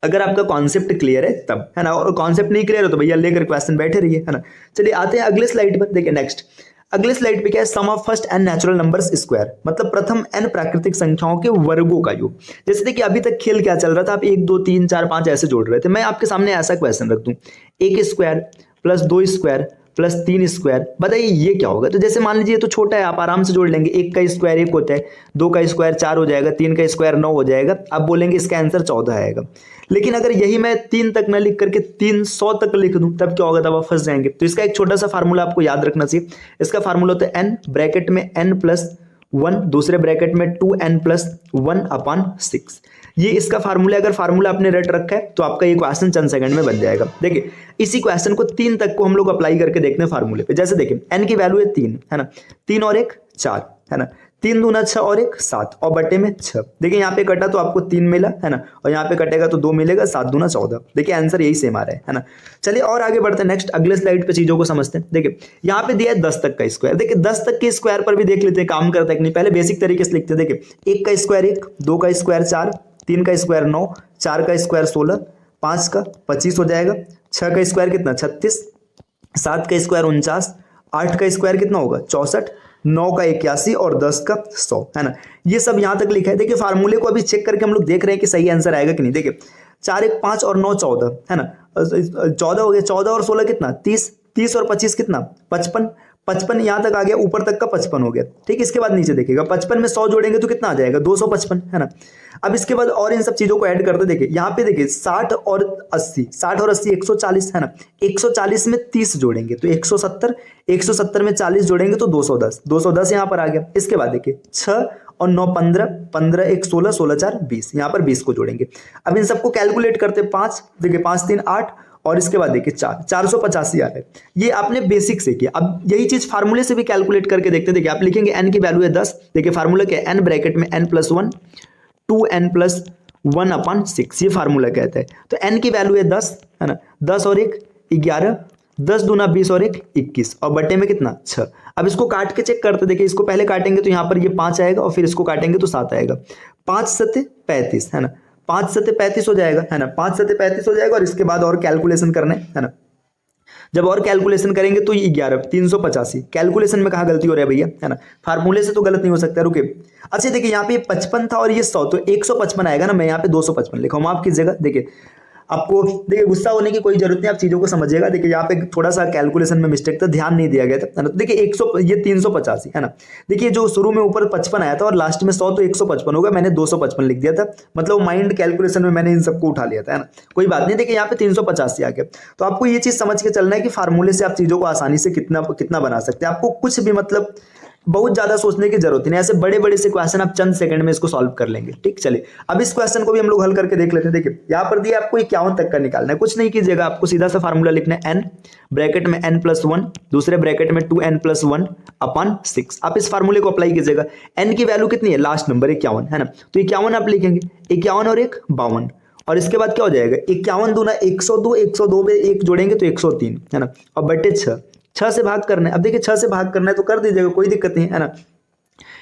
अगर आपका कॉन्सेप्ट क्लियर है तब, है ना। और कॉन्सेप्ट नहीं क्लियर हो तो भैया लेकर क्वेश्चन बैठे रहिए, है ना। चलिए आते हैं अगले स्लाइड पर। देखिए नेक्स्ट अगले स्लाइड पे क्या है, sum of first N natural numbers square, मतलब प्रथम एन प्राकृतिक संख्याओं के वर्गों का योग। जैसे देखिए अभी तक खेल क्या चल रहा था, आप 1 2 3 4 5 ऐसे जोड़ रहे थे। मैं आपके सामने ऐसा क्वेश्चन रख दूं, 1 square plus 2 square plus 3 square, बताइए ये क्या होगा। तो जैसे मान लीजिए तो छोटा है, आप आराम से जोड़ लेंगे। 1 का स्क्वायर 1 होता है, 2 का स्क्वायर 4 हो जाएगा, 3 का स्क्वायर 9 हो जाएगा। आप बोलेंगे इसका आंसर 14 आएगा। लेकिन अगर यही मैं 3 तक न लिख करके 300 तक लिख दूं, तब क्या होगा, तब आप फंस जाएंगे। तो इसका एक छोटा सा फार्मूला आपको याद रखना चाहिए। इसका फार्मूला होता है n ब्रैकेट में n+1, दूसरे ब्रैकेट में 2n+1/6। ये इसका फार्मूला, अगर फार्मूला आपने रट रखा है तो आपका ये क्वेश्चन चंद सेकंड में बन जाएगा। देखिए इसी क्वेश्चन को 3 तक को हम लोग अप्लाई करके देखते हैं फार्मूले पे। जैसे देखिए n की वैल्यू है 3, है ना, 3 और 1 4, है ना, 3 दूना 6 और 1 7 और बटे में 6। देखिए यहाँ पे कटा तो आपको 3 मिला, है ना, और यहाँ पे कटेगा तो 2 मिलेगा, 7 दूना 14। देखिए आंसर यही सेम आ रहा है ना। चलिए और आगे बढ़ते हैं, नेक्स्ट अगले स्लाइड पे चीजों को समझते हैं। देखिए यहाँ पे दिया है 10 तक का स्क्वायर। देखिए 10 तक के स्क्वायर पर भी देख लेते हैं काम करता है कि नहीं। पहले बेसिक तरीके से लिखते हैं। देखिए 1 का स्क्वायर 1, 2 का स्क्वायर 4, 3 का स्क्वायर 9, 4 का स्क्वायर 16, 5 का 25 हो जाएगा, 6 का स्क्वायर कितना 36, 7 का स्क्वायर 49, 8 का स्क्वायर कितना होगा 64, 9 का 81 और 10 का 100, है ना। ये सब यहां तक लिखा है। देखिए फार्मूले को अभी चेक करके हम लोग देख रहे हैं कि सही आंसर आएगा कि नहीं। देखिए 4 1 5 और 9 14, है ना, 14 हो गया, 14 और 16 कितना 30, 30 और 25 कितना 55, 55 यहां तक आ गया, ऊपर तक का 55 हो गया। ठीक, इसके बाद नीचे देखिएगा 55 में 100 जोड़ेंगे तो कितना आ जाएगा 255, है ना। अब इसके बाद और इन सब चीजों को ऐड करते, देखिए यहाँ पे देखिए 60 और 80, 60 और 80 140, है ना। 140 में 30 जोड़ेंगे तो 170, 170 में 40 जोड़ेंगे तो 210, 210 यहाँ पर आ गया। इसके बाद देखिए 6 और 9 15, 15 1 16, 16 4 20, यहाँ पर 20 को जोड़ेंगे। अब इन सबको कैलकुलेट करते 5, देखिए 5 3 8 और इसके बाद देखिए 485 आ रहा है। ये आपने बेसिक से किया। अब यही चीज फार्मूले से भी कैलकुलेट करके देखते हैं। देखिए आप लिखेंगे n की वैल्यू है 10। देखिए फार्मूला क्या है, n ब्रैकेट में n+1 2n+1/6, ये फार्मूला कहता है। तो n की वैल्यू है 10, है ना, 10 और 1 11, 10 दूना 20 और 1 21 और बटे में कितना 6। अब इसको काट के चेक करते, देखिए इसको पहले काटेंगे तो यहाँ पर ये 5 आएगा और फिर इसको काटेंगे तो 7 आएगा। 5 7 35, है ना, 5 7 35 हो जाएगा, है ना, 5 7 35 हो जाएगा। और इसके बाद और कैलकुलेशन करना है ना। जब और कैलकुलेशन करेंगे तो ये 11 385। कैलकुलेशन में कहाँ गलती हो रहा है भैया, है ना, फार्मूले से तो गलत नहीं हो सकता। रुके, अच्छा देखिए यहाँ पे 55 था और ये 100, तो 155 आएगा ना। मैं यहाँ पे 255 लिखा हूँ, माफ कीजिएगा। देखिए आपको देखिए गुस्सा होने की कोई जरूरत नहीं, आप चीजों को समझिएगा। देखिए यहाँ पे थोड़ा सा कैलकुलेशन में मिस्टेक था, ध्यान नहीं दिया गया था, है ना। तो देखिए 100, ये 385, है ना। देखिए जो शुरू में ऊपर 55 आया था और लास्ट में 100, तो 155 होगा। मैंने 255 लिख दिया था, मतलब माइंड कैलकुलेशन में मैंने इन सबको उठा लिया था, है ना। कोई बात नहीं। देखिए यहाँ पे 385 आ गया। तो आपको ये चीज समझ के चलना है कि फार्मूले से आप चीजों को आसानी से कितना कितना बना सकते हैं। आपको कुछ भी मतलब बहुत ज्यादा सोचने की जरूरत नहीं। ऐसे बड़े बड़े से क्वेश्चन आप चंद सेकंड में इसको सॉल्व कर लेंगे। ठीक, चलिए अब इस क्वेश्चन को भी हम लोग हल करके देख लेते हैं। देखिए यहाँ पर दिया आपको 51 तक का निकालना है। कुछ नहीं कीजिएगा, आपको सीधा सा फार्मूला लिखना है, n ब्रैकेट में n+1, दूसरे ब्रैकेट में 2n+1/6। आप इस फार्मूले को अप्लाई कीजिएगा। n की वैल्यू कितनी है, लास्ट नंबर 51, है ना, तो 51 आप लिखेंगे। 51 और 1 52 और इसके बाद क्या हो जाएगा 51 दूना 102, 102 में 1 जोड़ेंगे तो 103, है ना, और बटे 6 से भाग करना है। अब देखिए 6 से भाग करना है तो कर दीजिएगा, कोई दिक्कत नहीं, है ना।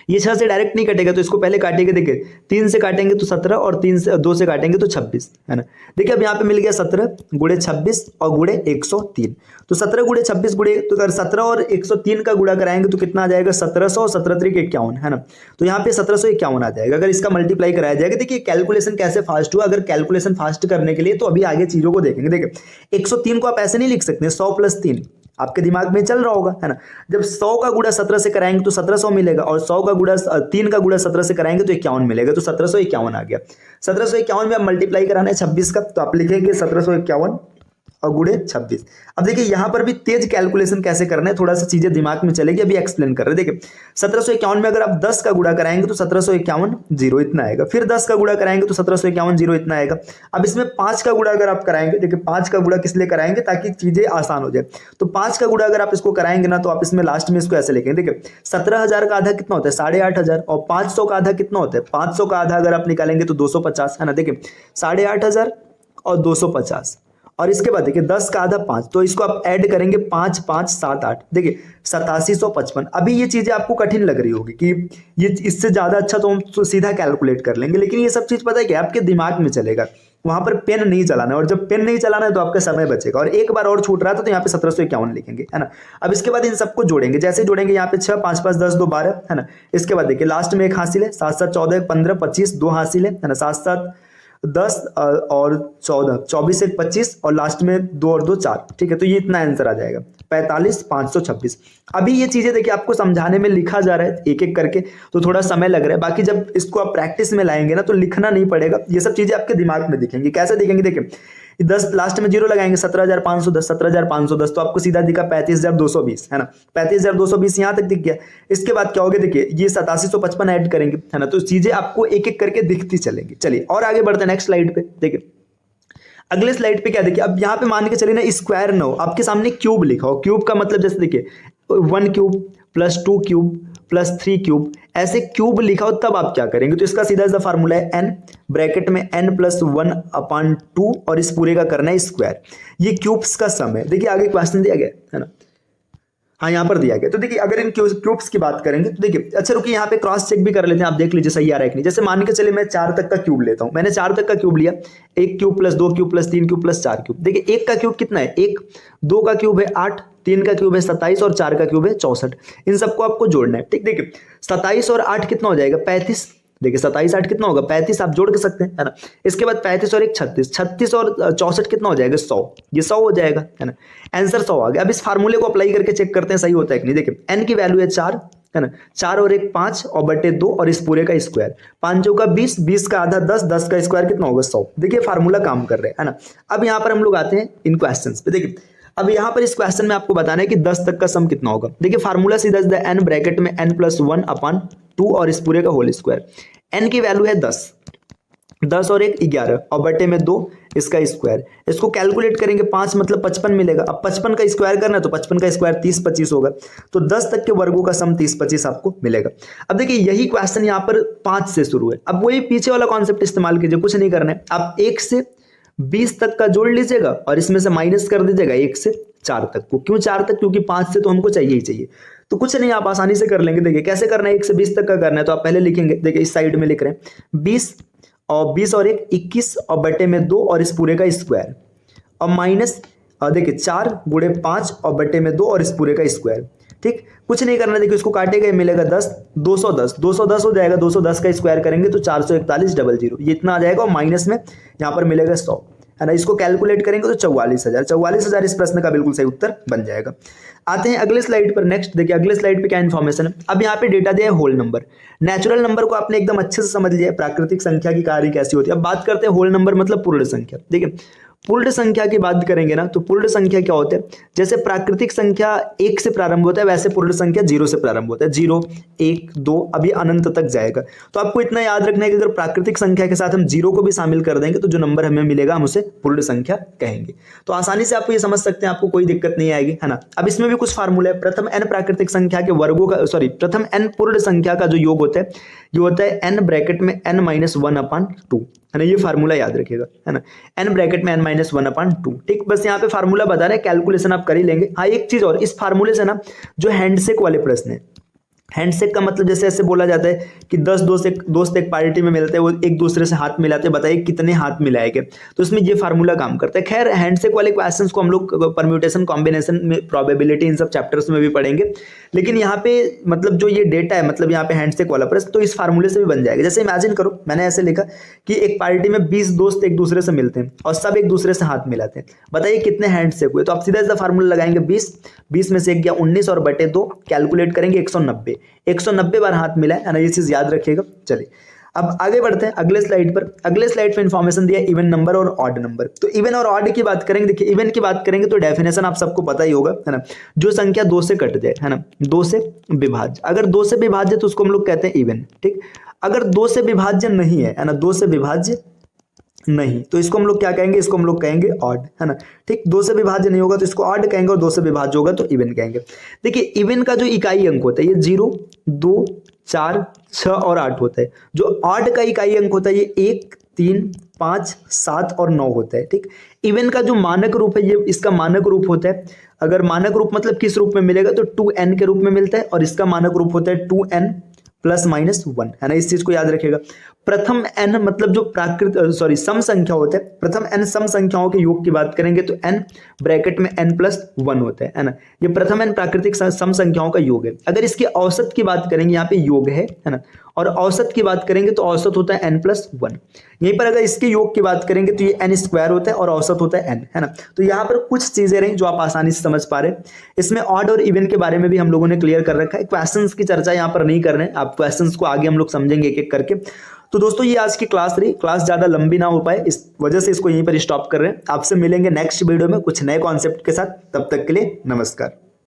ये 6 से डायरेक्ट नहीं कटेगा तो इसको पहले काटेंगे। देखिए 3 से काटेंगे तो 17 और 2 से काटेंगे तो 26, है ना। देखिए अब यहाँ पे मिल गया 17 गुणे 26 और गुणे 103। तो 17 गुणे 26 गुणे, तो अगर 17 और 103 का गुणा कराएंगे तो कितना आ जाएगा 1700 और 17 3 51, है ना। तो यहाँ पे 1751 आ जाएगा अगर इसका मल्टीप्लाई कराया जाएगा। देखिए कैलकुलेशन कैसे फास्ट हुआ। अगर कैलकुलेशन फास्ट करने के लिए तो अभी आगे चीजों को देखेंगे। देखिए 103 को आप ऐसे नहीं लिख सकते 100 + 3, आपके दिमाग में चल रहा होगा, है ना। जब 100 का गुणा 17 से कराएंगे तो 1700 मिलेगा और 100 का गुणा 3 का गुणा 17 से कराएंगे तो 51 मिलेगा। तो 1751 आ गया। 1751 में आप मल्टीप्लाई कराना है 26 का, तो आप लिखेंगे 1751 और गुणे 26। अब देखिए यहां पर भी तेज कैलकुलेशन कैसे करना है, थोड़ा सा चीजें दिमाग में चलेगी, अभी एक्सप्लेन कर रहे हैं। देखिए 1751 में अगर आप 10 का गुणा कराएंगे तो 1751 0 इतना आएगा। फिर 10 का गुणा कराएंगे तो 1751 0 इतना आएगा। अब इसमें 5 का गुणा अगर आप कराएंगे, देखिए 5 का गुणा किस लिए कराएंगे, ताकि चीजें आसान हो जाए। तो 5 का गुणा अगर आप इसको कराएंगे ना, तो आप इसमें लास्ट में इसको ऐसे लिखेंगे। देखिए 17,000 का आधा कितना होता है 8,500 और 500 का आधा कितना होता है 500 का आधा अगर आप निकालेंगे तो 250, है ना। देखिए 8,500 और 250 और इसके बाद देखिए 10 का आधा 5, तो इसको आप ऐड करेंगे 5 5 7 8, देखिए 8755। अभी ये चीजें आपको कठिन लग रही होगी कि ये इससे ज्यादा अच्छा तो हम तो सीधा कैलकुलेट कर लेंगे, लेकिन ये सब चीज पता है कि आपके दिमाग में चलेगा। वहां पर पेन नहीं चलाना है, और जब पेन नहीं चलाना है तो आपका समय बचेगा। और एक बार और छूट रहा था तो यहाँ पे 1751 लिखेंगे, है ना। अब इसके बाद इन सबको जोड़ेंगे, जैसे जोड़ेंगे यहाँ पे 6 5 5 10 2 12, है ना। इसके बाद देखिए लास्ट में 1 हासिल है, 7 7 14 15 25 2 हासिल है ना, 7 7 10 और 14 24 1 25 और लास्ट में 2 और 2 4, ठीक है। तो ये इतना आंसर आ जाएगा 45 526। अभी ये चीजें देखिए आपको समझाने में लिखा जा रहा है एक एक करके, तो थोड़ा समय लग रहा है। बाकी जब इसको आप प्रैक्टिस में लाएंगे ना तो लिखना नहीं पड़ेगा, ये सब चीजें आपके दिमाग में दिखेंगी। कैसे दिखेंगे, देखिए 10 लास्ट में 0 लगाएंगे, 17,510 17,510 तो आपको सीधा दिखा 35,220, है ना। 35,220 यहां तक दिख गया। इसके बाद क्या होगा, देखिए ये 8755 ऐड करेंगे, है ना। तो चीजें आपको एक एक करके दिखती चलेंगी। चलिए और आगे बढ़ते हैं नेक्स्ट स्लाइड पे। देखिए अगले स्लाइड पे क्या देखिए, अब यहाँ पे मान के चलिए ना स्क्वायर ना हो, आपके सामने क्यूब लिखा हो। क्यूब का मतलब जैसे देखिए 1 cube plus 2 cube plus 3 cube, ऐसे क्यूब लिखा हो तब आप क्या करेंगे, तो इसका सीधा सा फार्मूला है n ब्रैकेट में n प्लस 1/2 और इस पूरे का करना है स्क्वायर। ये क्यूब्स का सम है। देखिए आगे क्वेश्चन दिया गया है ना, हाँ यहाँ पर दिया गया। तो देखिए अगर इन क्यूब्स की बात करेंगे तो देखिए अच्छा रुकिए यहाँ पे क्रॉस चेक भी कर लेते हैं, आप देख लीजिए सही आ रहा है कि नहीं। जैसे मान के चले मैं 4 तक का क्यूब लेता हूँ, मैंने 4 तक का क्यूब लिया, 1 cube plus 2 cube plus 3 cube plus 4 cube. देखिए 1 का क्यूब कितना है 1, 2 का क्यूब है 8, 3 का क्यूब है 27 और 4 का क्यूब है 64। इन सबको आपको जोड़ना है, ठीक। देखिए 27 और 8 कितना हो जाएगा 35, देखिए 27 8 कितना होगा 35, आप जोड़ के सकते हैं, है ना। इसके बाद 35 और 1 36, 36 और 64 कितना हो जाएगा 100, ये 100 हो जाएगा, है ना। आंसर 100 आ गया। अब इस फार्मूले को अप्लाई करके चेक करते हैं सही होता है कि नहीं। देखिए n की वैल्यू है 4, है ना, 4 और 1 5 और बटे 2 और इस पूरे का स्क्वायर, 5 चौका 20, 20 का आधा 10, 10 का स्क्वायर कितना होगा 100। देखिए फार्मूला काम कर रहे हैं, है ना। अब यहाँ पर हम लोग आते हैं इन क्वेश्चंस पे। देखिए अब यहाँ पर इस क्वेश्चन में आपको बताना है कि 10 तक का सम कितना होगा। देखिए फार्मूला सीधा सीधा n ब्रैकेट में n प्लस 1/2 और इस पूरे का होल स्क्वायर। n की वैल्यू है 10, 10 और 1 11 और बटे में 2 इसका स्क्वायर। इसको कैलकुलेट करेंगे 5 मतलब 55 मिलेगा। अब 55 का स्क्वायर करना है तो 55 का स्क्वायर 30 25 होगा, तो 10 तक के वर्गों का सम 30 25 आपको मिलेगा। अब देखिए यही क्वेश्चन यहाँ पर 5 से शुरू है। अब वही पीछे वाला कॉन्सेप्ट इस्तेमाल कीजिए, कुछ नहीं करना है, आप 1 से 20 तक का जोड़ लीजिएगा और इसमें से माइनस कर दीजिएगा 1 से 4 तक को। क्यों 4 तक, क्योंकि 5 से तो हमको चाहिए ही चाहिए, तो कुछ नहीं आप आसानी से कर लेंगे। देखिए कैसे करना है, 1 से 20 तक का करना है तो आप पहले लिखेंगे, देखिए इस साइड में लिख रहे हैं 20 और 1 21 और बटे में 2 और इस पूरे का स्क्वायर और माइनस देखिए 4 गुणे 5 और बटे में 2 और इस पूरे का स्क्वायर, ठीक। कुछ नहीं करना, देखिए इसको काटेगा मिलेगा 10, 210 हो जाएगा, 210 का स्क्वायर करेंगे तो 441 00, ये इतना आ जाएगा और माइनस में यहाँ पर मिलेगा 100, है ना। इसको कैलकुलेट करेंगे तो 44,000 इस प्रश्न का बिल्कुल सही उत्तर बन जाएगा। आते हैं अगले स्लाइड पर। नेक्स्ट देखिए अगले स्लाइड पे क्या इन्फॉर्मेशन है। अब यहाँ पे डेटा दिया है होल नंबर। नेचुरल नंबर को आपने एकदम अच्छे से समझ लिया, प्राकृतिक संख्या की कार्य कैसी होती है। अब बात करते हैं होल नंबर मतलब पूर्ण संख्या। देखिए पूर्ण संख्या की बात करेंगे ना तो पूर्ण संख्या क्या होता है, जैसे प्राकृतिक संख्या 1 से प्रारंभ होता है वैसे पूर्ण संख्या 0 से प्रारंभ होता है। 0 1 2 अभी अनंत तक जाएगा। तो आपको इतना याद रखना है कि अगर प्राकृतिक संख्या के साथ हम 0 को भी शामिल कर देंगे तो जो नंबर हमें मिलेगा हम उसे पूर्ण संख्या कहेंगे। तो आसानी से आपको ये समझ सकते हैं, आपको कोई दिक्कत नहीं आएगी, है ना। अब इसमें भी कुछ फार्मूला है। प्रथम n प्राकृतिक संख्या के वर्गों का प्रथम n पूर्ण संख्या का जो योग होता है ये होता है n ब्रैकेट में n - 1/2, है ना। ये फार्मूला याद रखिएगा, है ना, n ब्रैकेट में n - 1/2, ठीक। बस यहाँ पे फार्मूला बता रहे हैं, कैलकुलेशन आप कर ही लेंगे। हाँ एक चीज और, इस फार्मूले से ना जो हैंडशेक वाले प्रश्न है, हैंडशेक का मतलब जैसे ऐसे बोला जाता है कि 10 दोस्त एक पार्टी में मिलते हैं, वो एक दूसरे से हाथ मिलाते हैं, बताइए कितने हाथ मिलाएंगे, तो इसमें ये फार्मूला काम करता है। खैर हैंडशेक वाले क्वेश्चंस को हम लोग परम्यूटेशन कॉम्बिनेशन में प्रोबेबिलिटी इन सब चैप्टर्स में भी पढ़ेंगे, लेकिन यहाँ पे मतलब जो ये डेटा है मतलब यहाँ पे हैंडशेक वाला प्रश्न तो इस फार्मूले से भी बन जाएगा। जैसे इमेजिन करो मैंने ऐसे लिखा कि एक पार्टी में 20 दोस्त एक दूसरे से मिलते हैं और सब एक दूसरे से हाथ मिलाते हैं, बताइए कितने हैंडशेक हुए। तो आप सीधा फार्मूला लगाएंगे 20 में से 1 गया 19 और बटे 2 कैलकुलेट करेंगे 190 बार हाथ मिला है ना। ये चीज याद रखिएगा। चलिए अब आगे बढ़ते हैं अगले स्लाइड पर। अगले स्लाइड पे इंफॉर्मेशन दिया इवन नंबर और ऑड नंबर। तो इवन और ऑड की बात करेंगे, देखिए इवन की बात करेंगे तो डेफिनेशन आप सबको पता ही होगा, है ना, जो संख्या 2 से कट जाए, है ना, 2 से विभाज्य। अगर 2 से विभाज्य तो उसको हम लोग कहते हैं इवन, ठीक। अगर 2 से विभाज्य नहीं है, ना, 2 से विभाज्य नहीं तो इसको हम लोग क्या कहेंगे, इसको हम लोग कहेंगे ऑड, है ना, ठीक। 2 से विभाज्य नहीं होगा तो इसको ऑड कहेंगे और 2 से विभाज्य होगा तो इवन कहेंगे। देखिए इवन का जो इकाई अंक होता है ये 0 2 4 6 और 8 होता है। जो ऑड का इकाई अंक होता है ये 1 3 5 7 और 9 होता है, ठीक। इवन का जो मानक रूप है ये इसका मानक रूप होता है, अगर मानक रूप मतलब किस रूप में मिलेगा तो 2n के रूप में मिलता है और इसका मानक रूप होता है 2n +- 1, है ना। इस चीज को याद रखिएगा। प्रथम n मतलब जो सम संख्या होते हैं, प्रथम n सम संख्याओं के योग की बात करेंगे तो n ब्रैकेट में n+1 होता है ना। ये प्रथम n प्राकृतिक सम संख्याओं का योग है। अगर इसके औसत की बात करेंगे, यहाँ पे योग है ना, और औसत की बात करेंगे तो औसत होता है n+1। यहीं पर अगर इसके योग की बात करेंगे तो ये n² होता है और औसत होता है n, है ना। तो यहाँ पर कुछ चीजें रही जो आप आसानी से समझ पा रहे हैं। इसमें ऑड और इवन के बारे में भी हम लोगों ने क्लियर कर रखा है। क्वेश्चंस की चर्चा यहाँ पर नहीं कर रहे हैं, आप क्वेश्चंस को आगे हम लोग समझेंगे एक एक करके। तो दोस्तों ये आज की क्लास रही। क्लास ज्यादा लंबी ना हो पाए इस वजह से इसको यहीं पर स्टॉप कर रहे हैं। आपसे मिलेंगे नेक्स्ट वीडियो में कुछ नए कॉन्सेप्ट के साथ। तब तक के लिए नमस्कार।